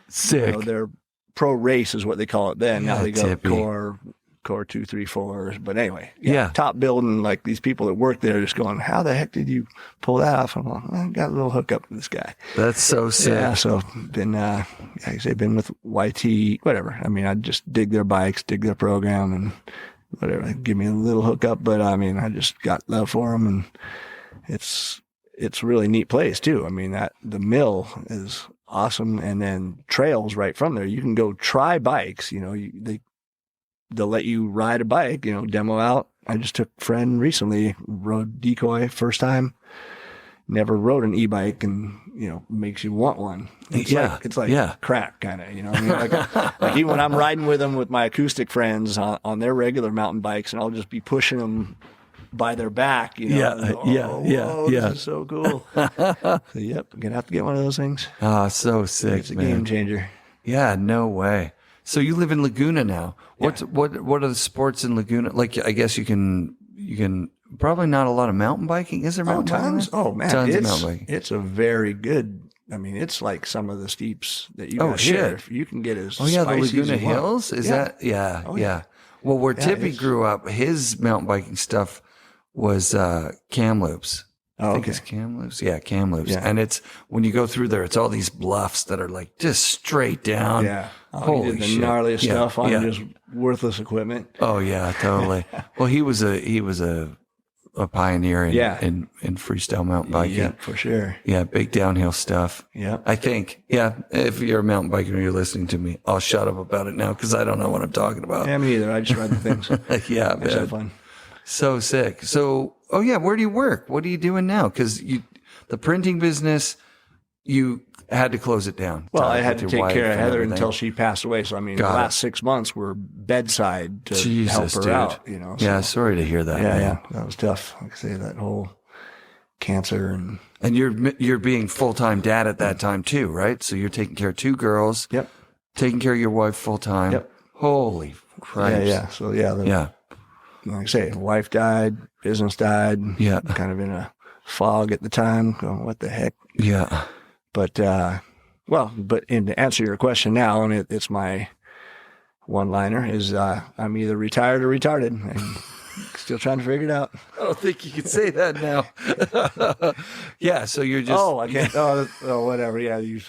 Sick. Their pro race is what they call it then. Now Yeah, they go tippy. core 2, 3, 4. But anyway, Yeah. top building, like these people that work there just going, how the heck did you pull that off? I'm like, I got a little hookup with this guy. That's so sick. Yeah, so been, like I say, been with YT, whatever. I mean, I just dig their bikes, dig their program, and whatever. Give me a little hookup, but I mean, I just got love for them, and it's a really neat place too. I mean, the mill is awesome, and then trails right from there. You can go try bikes. You know, they'll let you ride a bike. You know, demo out. I just took a friend recently, rode decoy first time. Never rode an e-bike, and you know, makes you want one. It's like crack, kind of. You know, what I mean, like even when I'm riding with them with my acoustic friends on their regular mountain bikes, and I'll just be pushing them by their back. You know, This is so cool. So, yep, gonna have to get one of those things. Oh, so sick, It's a man. game changer. Yeah, no way. So you live in Laguna now. What are the sports in Laguna? Like, I guess you can probably not a lot of mountain biking. Is there mountain biking? Tons. Oh man, Tons of mountain biking. It's a very good. I mean, it's like some of the steeps that you Oh, gotta share. shit. You can get as Oh yeah, the spicy as Laguna you want. Hills. Is that? Yeah, Oh, yeah. Well, where Tippy it's- grew up, his mountain biking stuff was Kamloops. I think it's Kamloops. Yeah, Kamloops. Yeah. And it's when you go through there, it's all these bluffs that are like just straight down. Yeah. Holy he did the shit. gnarliest Yeah, stuff on yeah. just worthless equipment. Oh yeah, totally. Well, he was a pioneer in, Yeah. in freestyle mountain biking. Yeah, for sure. Yeah, big downhill stuff. Yeah. I think. Yeah, if you're a mountain biker and you're listening to me, I'll shut up about it now because I don't know what I'm talking about. Yeah, me either. I just ride the things. Yeah, It's man. fun. So sick. So, oh yeah, where do you work? What are you doing now? Because the printing business, you had to close it down. Well, I with had to your take wife care of and Heather everything. until she passed away. So, I mean, Got the it. last 6 months were bedside to Jesus, help her dude. out, you know. So, Yeah, sorry to hear that. yeah, man. yeah. That was tough. Like I say, that whole cancer and And you're being full-time dad at that time too, right? So you're taking care of 2 girls. Yep. Taking care of your wife full-time. Yep. Holy Christ. yeah. So yeah, Yeah. like I say, wife died, business died. Yeah. Kind of in a fog at the time. Going, what the heck? Yeah. But but to answer your question now, and it's my one-liner is I'm either retired or retarded. I'm still trying to figure it out. I don't think you can say that now. Yeah, so you're just... I can't. Whatever. Yeah, you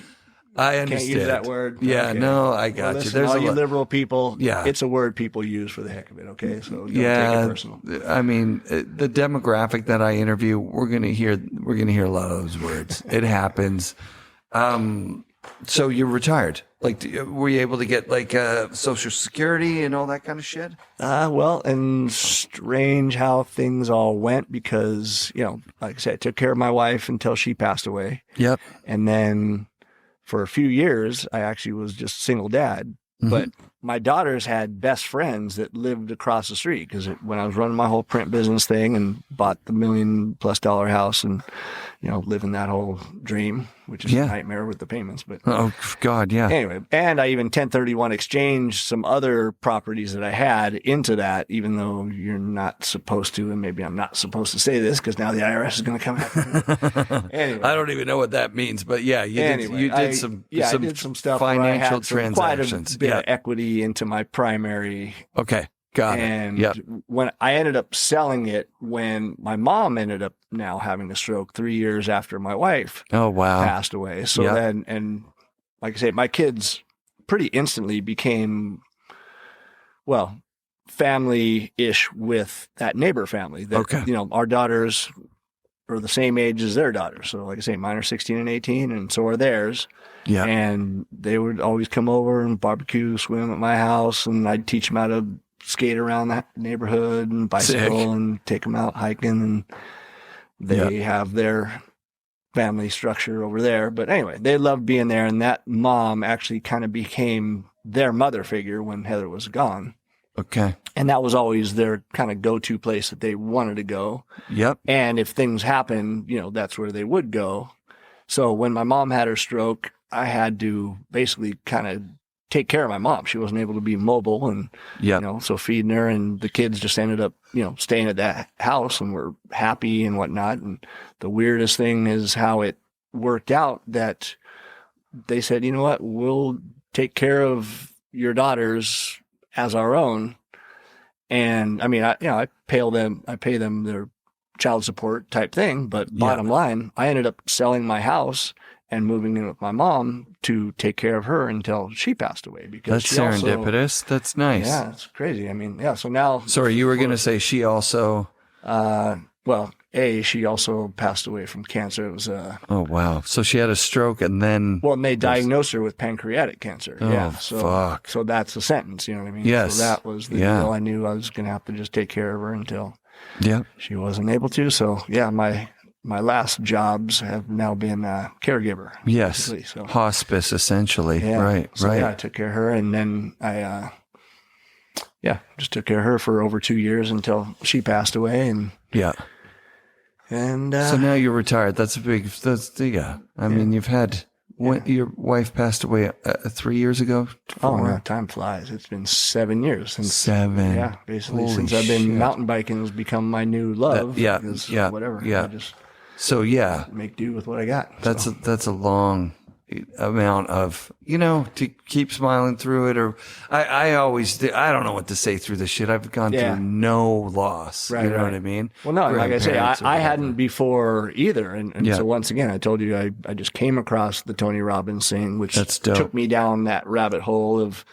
I can't understand. use that word. Yeah, Okay. no, I got Well, you. listen, There's all a you lot- liberal people. Yeah. It's a word people use for the heck of it. Okay, so don't take Yeah, it personal. I mean, the demographic that I interview, we're gonna hear a lot of those words. It happens. So you're retired. Like, were you able to get like Social Security and all that kind of shit? Well, and strange how things all went because, you know, like I said, I took care of my wife until she passed away. Yep. And then for a few years, I actually was just single dad. But my daughters had best friends that lived across the street because when I was running my whole print business thing and bought the $1 million+ house and, you know, living that whole dream, which is a nightmare with the payments. But Oh God, yeah. anyway, and I even 1031 exchanged some other properties that I had into that, even though you're not supposed to, and maybe I'm not supposed to say this because now the IRS is going to come after me. Anyway. I don't even know what that means, but yeah, you did I some did some stuff where I financial had quite transactions. a bit of equity into my primary. Okay, got And it. when I ended up selling it, when my mom ended up now having a stroke 3 years after my wife Oh wow. passed away. So Yeah. then, and like I say, my kids pretty instantly became, well, family-ish with that neighbor family. That, Okay. you know, our daughters are the same age as their daughters. So like I say, mine are 16 and 18, and so are theirs. Yeah. And they would always come over and barbecue, swim at my house, and I'd teach them how to skate around that neighborhood and bicycle Sick. and take them out hiking. And they have their family structure over there. But anyway, they loved being there. And that mom actually kind of became their mother figure when Heather was gone. Okay. And that was always their kind of go-to place that they wanted to go. Yep. And if things happened, you know, that's where they would go. So when my mom had her stroke, I had to basically kind of take care of my mom. She wasn't able to be mobile and, Yep. you know, so feeding her, and the kids just ended up, you know, staying at that house and were happy and whatnot. And the weirdest thing is how it worked out that they said, you know what, we'll take care of your daughters as our own. And I mean, I pay them their child support type thing. But bottom line, I ended up selling my house and moving in with my mom to take care of her until she passed away. Because that's serendipitous. That's nice. Yeah, it's crazy. I mean, yeah. So now, sorry, you were going to say she also. She also passed away from cancer. It was oh wow! So she had a stroke, and then and they diagnosed her with pancreatic cancer. Oh, yeah. So fuck. So that's the sentence. You know what I mean? Yes. So that was the deal. I knew I was going to have to just take care of her until she wasn't able to. So yeah, my last jobs have now been caregiver. Yes. So hospice essentially. Yeah. Right. So, right. Yeah, I took care of her, and then I just took care of her for over 2 years until she passed away, and And so now you're retired. That's a big. I mean, you've had your wife passed away 3 years ago. 4? Oh, no, time flies. It's been 7 years since 7. Yeah, basically Holy since I've been shit. mountain biking has become my new love. Whatever. Yeah. I just make do with what I got. That's a long amount of, to keep smiling through it. Or I always do. I don't know what to say through this shit. I've gone through no loss. Right, you know what I mean? Well, no, like I say, Grandparents or I whatever. hadn't before either. And so once again, I told you, I just came across the Tony Robbins thing, which That's dope. took me down that rabbit hole of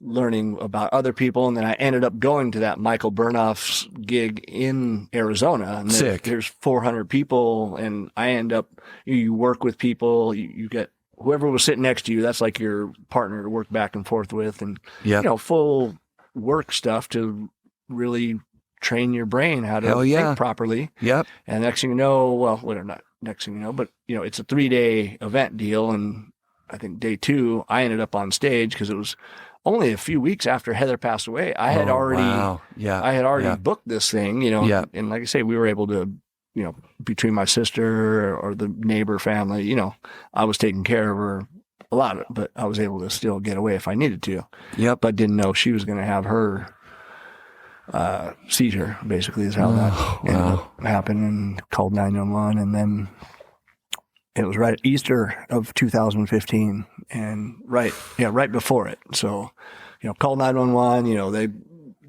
learning about other people. And then I ended up going to that Michael Burnoff's gig in Arizona. And Sick. There's 400 people, and I end up, you work with people, you get whoever was sitting next to you, that's like your partner to work back and forth with, and full work stuff to really train your brain how to think properly. Yep. And next thing you know, not next thing you know, but it's a 3-day event deal, and I think day 2 I ended up on stage because it was only a few weeks after Heather passed away. I had already booked this thing, and like I say, we were able to, between my sister or the neighbor family, I was taking care of her a lot, but I was able to still get away if I needed to. Yep. But didn't know she was going to have her seizure, basically, is how that ended up happening, and called 911. And then it was right at Easter of 2015, and right before it. So, called 911,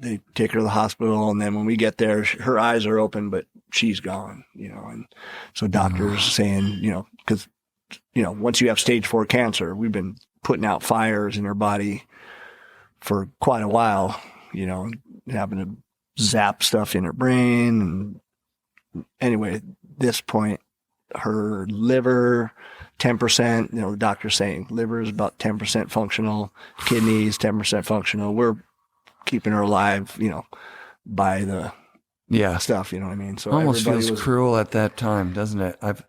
they take her to the hospital, and then when we get there, her eyes are open, but she's gone, and so doctors saying, because, once you have stage 4 cancer, we've been putting out fires in her body for quite a while, having to zap stuff in her brain. And anyway, at this point, her liver, 10%, the doctor's saying liver is about 10% functional, kidneys, 10% functional. We're keeping her alive, by the stuff, you know what I mean? So almost feels cruel at that time, doesn't it? But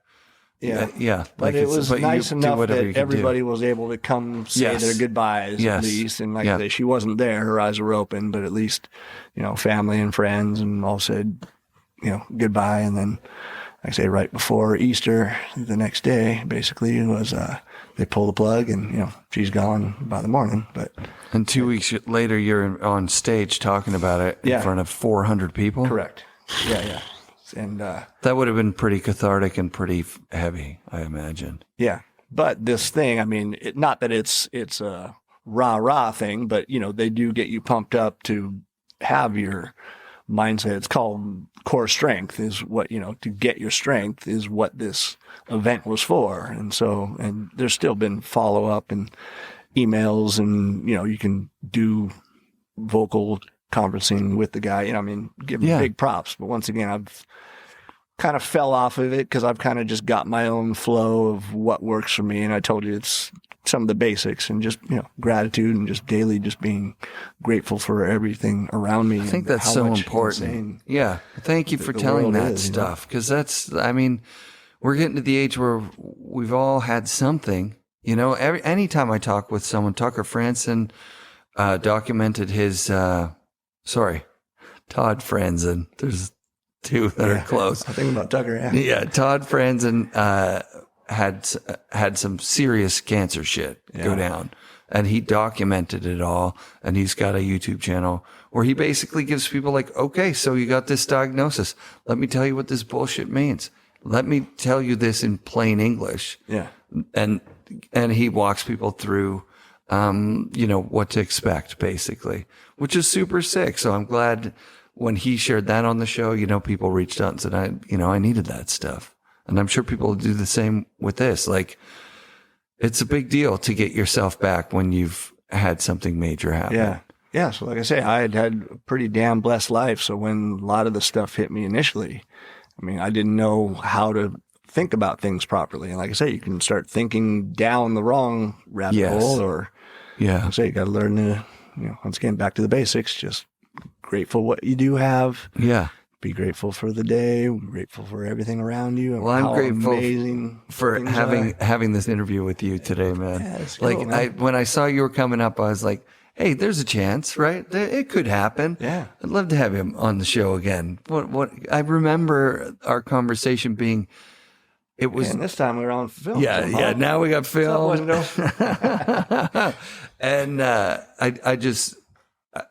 like it was nice enough that everybody do. was able to come say their goodbyes at least. And like I say, she wasn't there. Her eyes were open, but at least, family and friends and all said, goodbye. And then, like I say, right before Easter, the next day, basically, it was, they pull the plug and, she's gone by the morning. And 2 weeks later, you're on stage talking about it in front of 400 people? Correct. Yeah. And that would have been pretty cathartic and pretty heavy, I imagine. Yeah. But this thing, I mean, not that it's a rah-rah thing, but, they do get you pumped up to have your mindset. It's called core strength, is what, to get your strength is what this event was for. And so, and there's still been follow-up and emails, and, you can do vocal conferencing with the guy, give him big props. But once again, I've kind of fell off of it because I've kind of just got my own flow of what works for me. And I told you it's some of the basics, and just, gratitude, and just daily just being grateful for everything around me. I think that's so important. Yeah. Thank you for telling that stuff. Because that's, we're getting to the age where we've all had something, anytime I talk with someone, Tucker Franzen documented his, Todd Franzen. There's 2 that are close. I think about Tucker. Yeah. Yeah. Todd Franzen, had some serious cancer shit go down, and he documented it all. And he's got a YouTube channel where he basically gives people like, okay, so you got this diagnosis. Let me tell you what this bullshit means. Let me tell you this in plain English. Yeah. And he walks people through, what to expect, basically, which is super sick. So I'm glad when he shared that on the show, people reached out and said, I needed that stuff. And I'm sure people will do the same with this. Like, it's a big deal to get yourself back when you've had something major happen. Yeah. Yeah. So like I say, I had a pretty damn blessed life. So when a lot of the stuff hit me initially, I mean, I didn't know how to think about things properly. And like I say, you can start thinking down the wrong rabbit hole, or like I say, you got to learn to, once again, back to the basics, just grateful what you do have. Yeah. Be grateful for the day, grateful for everything around you. Well, I'm grateful for having this interview with you today, man. Yeah, cool, man. When I saw you were coming up, I was like, hey, there's a chance, right? It could happen. Yeah. I'd love to have him on the show again. What I remember our conversation being, it was, and this time we were on film. Yeah. Now we got film. And I just,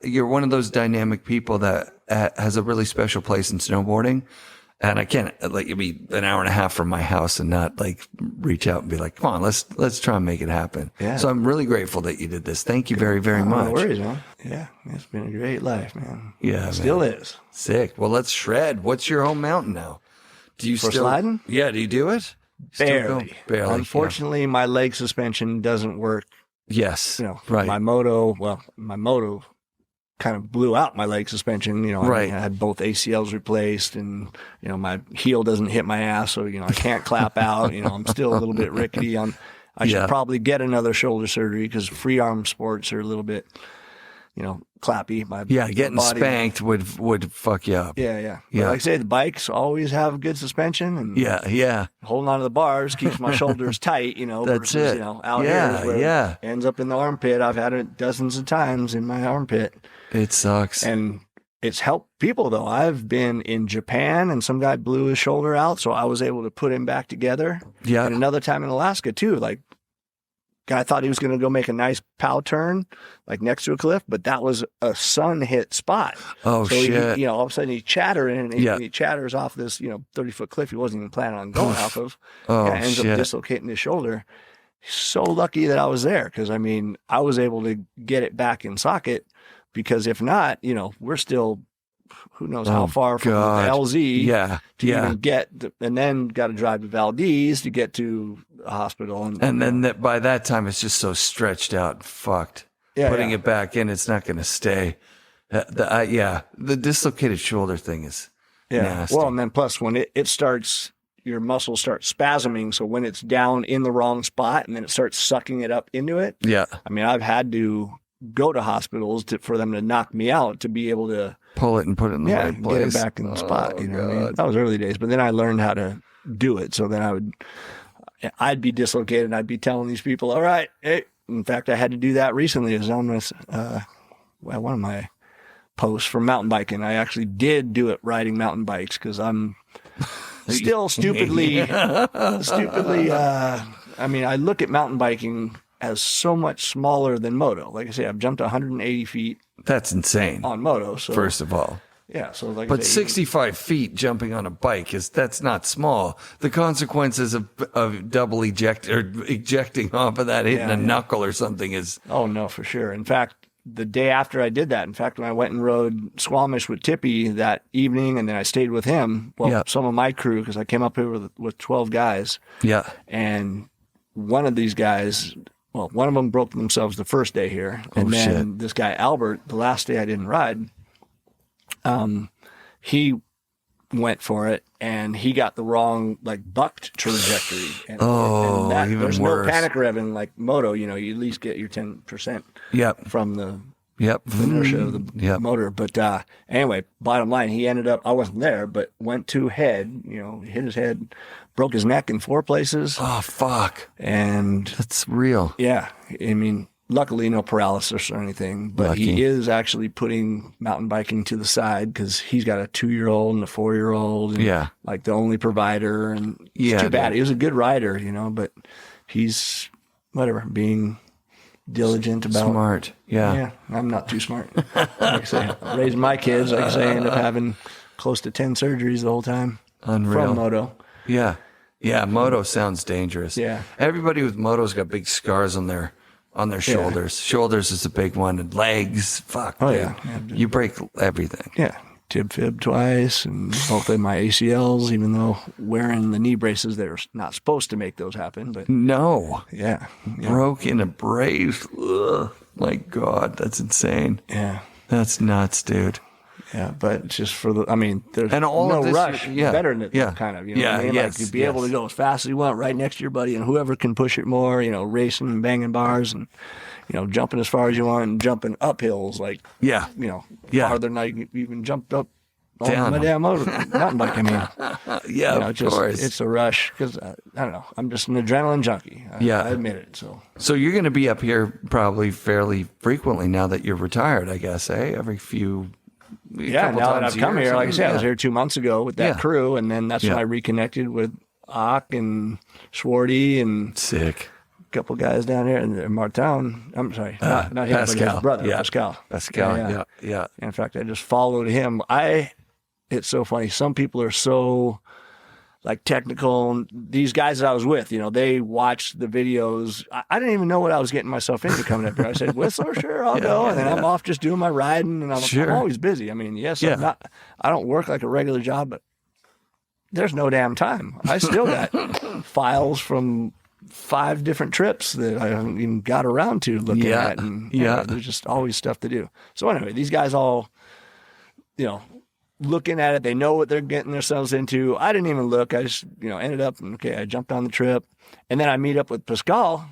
you're one of those dynamic people that has a really special place in snowboarding. And I can't let you be an hour and a half from my house and not like reach out and be like, come on, let's try and make it happen. Yeah. So I'm really grateful that you did this. Thank you very, very much. No worries, man. Yeah. It's been a great life, man. Yeah. It still is. Sick. Well, let's shred. What's your home mountain now? Do you still sliding? Yeah. Do you do it? Barely. Unfortunately, my leg suspension doesn't work. Yes. Right. My moto kind of blew out my leg suspension. I had both ACLs replaced, and my heel doesn't hit my ass, so I can't clap out. I'm still a little bit rickety. I should probably get another shoulder surgery because free arm sports are a little bit clappy. Getting body spanked would fuck you up. Yeah. But like I say, the bikes always have good suspension, and holding on to the bars keeps my shoulders tight. That's versus, it. Out here, ends up in the armpit. I've had it dozens of times in my armpit. It sucks. And it's helped people, though. I've been in Japan, and some guy blew his shoulder out, so I was able to put him back together. Yeah. And another time in Alaska, too. Like, guy thought he was going to go make a nice pow turn, like next to a cliff, but that was a sun-hit spot. Oh, so shit. He, all of a sudden, he's chattering, and he chatters off this, 30-foot cliff he wasn't even planning on going off of. Ends up dislocating his shoulder. He's so lucky that I was there, because, I was able to get it back in socket. Because if not, we're still, who knows how far from the LZ to even get, and then got to drive to Valdez to get to the hospital. And then by that time, it's just so stretched out and fucked. Putting it back in, it's not going to stay. The dislocated shoulder thing is nasty. Well, and then plus when it starts, your muscles start spasming. So when it's down in the wrong spot and then it starts sucking it up into it. Yeah. I've had to go to hospitals for them to knock me out to be able to pull it and put it in the right place. Get it back in the spot. That was early days, but then I learned how to do it. So then I'd be dislocated and I'd be telling these people, all right, hey, in fact, I had to do that recently. It was on this, one of my posts for mountain biking. I actually did do it riding mountain bikes because I'm still stupidly, I look at mountain biking as so much smaller than moto. Like I say, I've jumped 180 feet. That's insane. On moto. So, first of all. Yeah. So like but 65 feet jumping on a bike that's not small. The consequences of double ejecting off of that, hitting a knuckle or something is. Oh no, for sure. In fact, the day after I did that, when I went and rode Squamish with Tippy that evening, and then I stayed with him, some of my crew, because I came up here with 12 guys. Yeah. And one of these guys, one of them broke themselves the first day here. And then this guy, Albert, the last day I didn't ride, he went for it and he got the wrong, bucked trajectory. And even there's worse. No panic revving like moto, you at least get your 10% from the inertia of the motor. But anyway, bottom line, he ended up, I wasn't there, but went to head, hit his head, broke his neck in 4 places. Oh, fuck. And that's real. Yeah. Luckily no paralysis or anything, but he is actually putting mountain biking to the side because he's got a 2-year-old and a 4-year-old. And the only provider. And it's too bad. He was a good rider, but he's being diligent about smart. Yeah, I'm not too smart. Like I say, raising my kids, like I say, I end up having close to 10 surgeries the whole time. Unreal. From moto. Yeah, moto sounds dangerous. Yeah, everybody with moto's got big scars on their on their shoulders. Shoulders is a big one, and legs. Fuck. Oh, dude. yeah. You break everything. Yeah. Tib fib twice, and both of my ACLs, even though wearing the knee braces, they're not supposed to make those happen. But No. yeah. Broken a brace. Ugh. My God, that's insane. Yeah. That's nuts, dude. Yeah, but it's just for the, I mean, there's And all no of this, rush. yeah, Better than it, yeah, kind of. You know yeah, what I mean? yes, Like, you'd be able to go as fast as you want right next to your buddy, and whoever can push it more, you know, racing and banging bars and, you know, jumping as far as you want and jumping up hills, like, Yeah. you know, Yeah. farther than I even jumped up on Down my them. damn mountain bike. I mean, Yeah, you know, of just, course. it's a rush because, I don't know, I'm just an adrenaline junkie. Yeah. I admit it. So you're going to be up here probably fairly frequently now that you're retired, I guess, eh? Every few. Yeah, couple now that times I've a come year or here, like I something? said, I was Yeah. here 2 months ago with that Yeah. crew, and then that's when Yeah. I reconnected with Ock and Swarty and Sick. a couple guys down here in Martown. I'm sorry, not him, but Pascal. his brother, Yeah. Pascal. Pascal, yeah. In fact, I just followed him. It's so funny. Some people are so like technical. These guys that I was with, you know, they watched the videos. I didn't even know what I was getting myself into coming up here. I said, Whistler, sure, I'll go. And then I'm off just doing my riding, and I'm Sure. always busy. I mean, yes, Yeah. I don't work like a regular job, but there's no damn time. I still got files from 5 different trips that I haven't even got around to looking Yeah. at. And Yeah. there's just always stuff to do. So anyway, these guys all, you know, looking at it, they know what they're getting themselves into. I didn't even look. I just, you know, ended up, okay, I jumped on the trip. And then I meet up with Pascal,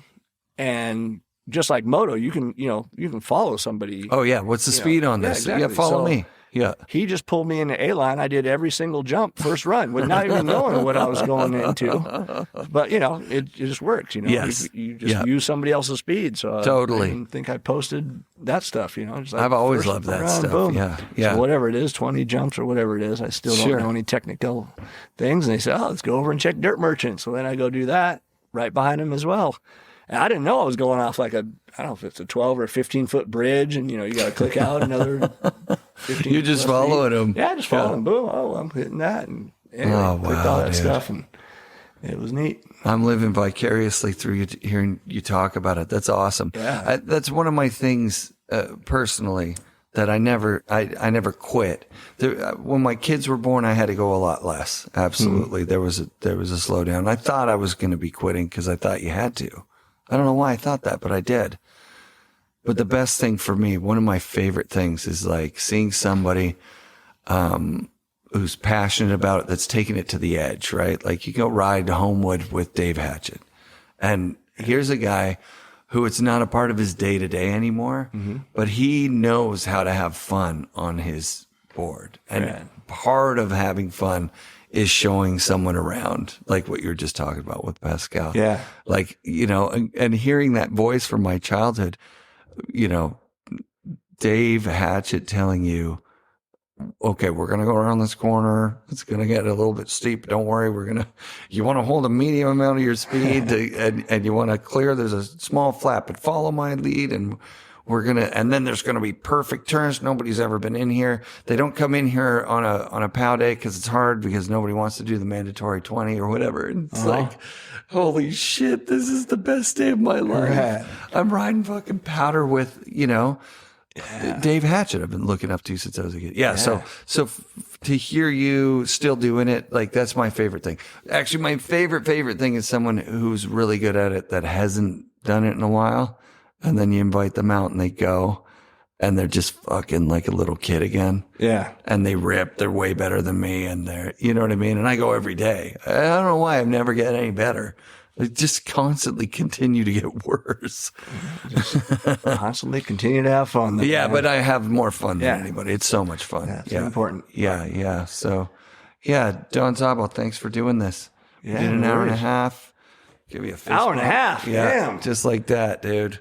and just like moto, you can follow somebody. Oh, yeah. What's the speed on yeah, this? exactly. Yeah, follow So- me. Yeah. He just pulled me into A-line. I did every single jump first run with not even knowing what I was going into. But, you know, it just works, you know. Yes. You just Yeah. use somebody else's speed. So Totally. I didn't think I posted that stuff, you know. Just like I've always first loved that run, stuff. boom. Yeah. Yeah. So whatever it is, 20 jumps or whatever it is, I still don't Sure. know any technical things. And they said, let's go over and check Dirt Merchant. So then I go do that right behind him as well. And I didn't know I was going off like I don't know if it's a 12 or 15-foot bridge, and, you know, you got to click out another 15. You're just plus following feet. him. Yeah, just following. Boom. Oh, I'm hitting that. And anyway, Oh, clicked wow, all that dude. stuff, and it was neat. I'm living vicariously through you, hearing you talk about it. That's awesome. Yeah. That's one of my things personally that I never quit. When my kids were born, I had to go a lot less. Absolutely, there was a slowdown. I thought I was going to be quitting because I thought you had to. I don't know why I thought that, but I did. But the best thing for me, one of my favorite things, is like seeing somebody who's passionate about it, that's taking it to the edge, right? Like you go ride to Homewood with Dave Hatchett, and here's a guy who it's not a part of his day to day anymore, but he knows how to have fun on his board. And Right. part of having fun is showing someone around, like what you were just talking about with Pascal. Yeah. Like, you know, and hearing that voice from my childhood, you know, Dave Hatchett telling you, okay, we're going to go around this corner. It's going to get a little bit steep. Don't worry. You want to hold a medium amount of your speed and you want to clear. There's a small flap, but follow my lead, and and then there's going to be perfect turns. Nobody's ever been in here. They don't come in here on a POW day because it's hard, because nobody wants to do the mandatory 20 or whatever. And it's like, holy shit, this is the best day of my life. Right. I'm riding fucking powder with, you know, Dave Hatchett, I've been looking up to since I was a kid. Yeah. So to hear you still doing it, like, that's my favorite thing. Actually, my favorite thing is someone who's really good at it that hasn't done it in a while. And then you invite them out and they go, and they're just fucking like a little kid again. Yeah. And they rip. They're way better than me. And you know what I mean? And I go every day. I don't know why I've never get any better. I just constantly continue to get worse. Constantly continue to have fun. Though, Yeah, man. but I have more fun Yeah. than anybody. It's so much fun. That's important. Yeah. So, yeah, Don Szabo, thanks for doing this. Yeah, We did an no hour and a worries. half. Give you a fist Hour and a bump. half? Yeah, Damn. just like that, dude.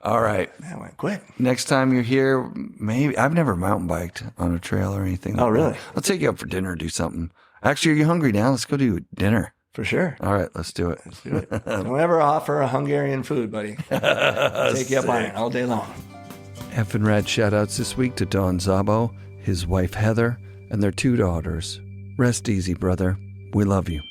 All right. That went quick. Next time you're here, maybe I've never mountain biked on a trail or anything. Oh, like really? that. I'll take you out for dinner or do something. Actually, are you hungry now? Let's go do dinner. For sure. All right, let's do it. Do it. Don't ever offer a Hungarian food, buddy. Take you up on it all day long. FNRad shout-outs this week to Don Szabo, his wife Heather, and their 2 daughters. Rest easy, brother. We love you.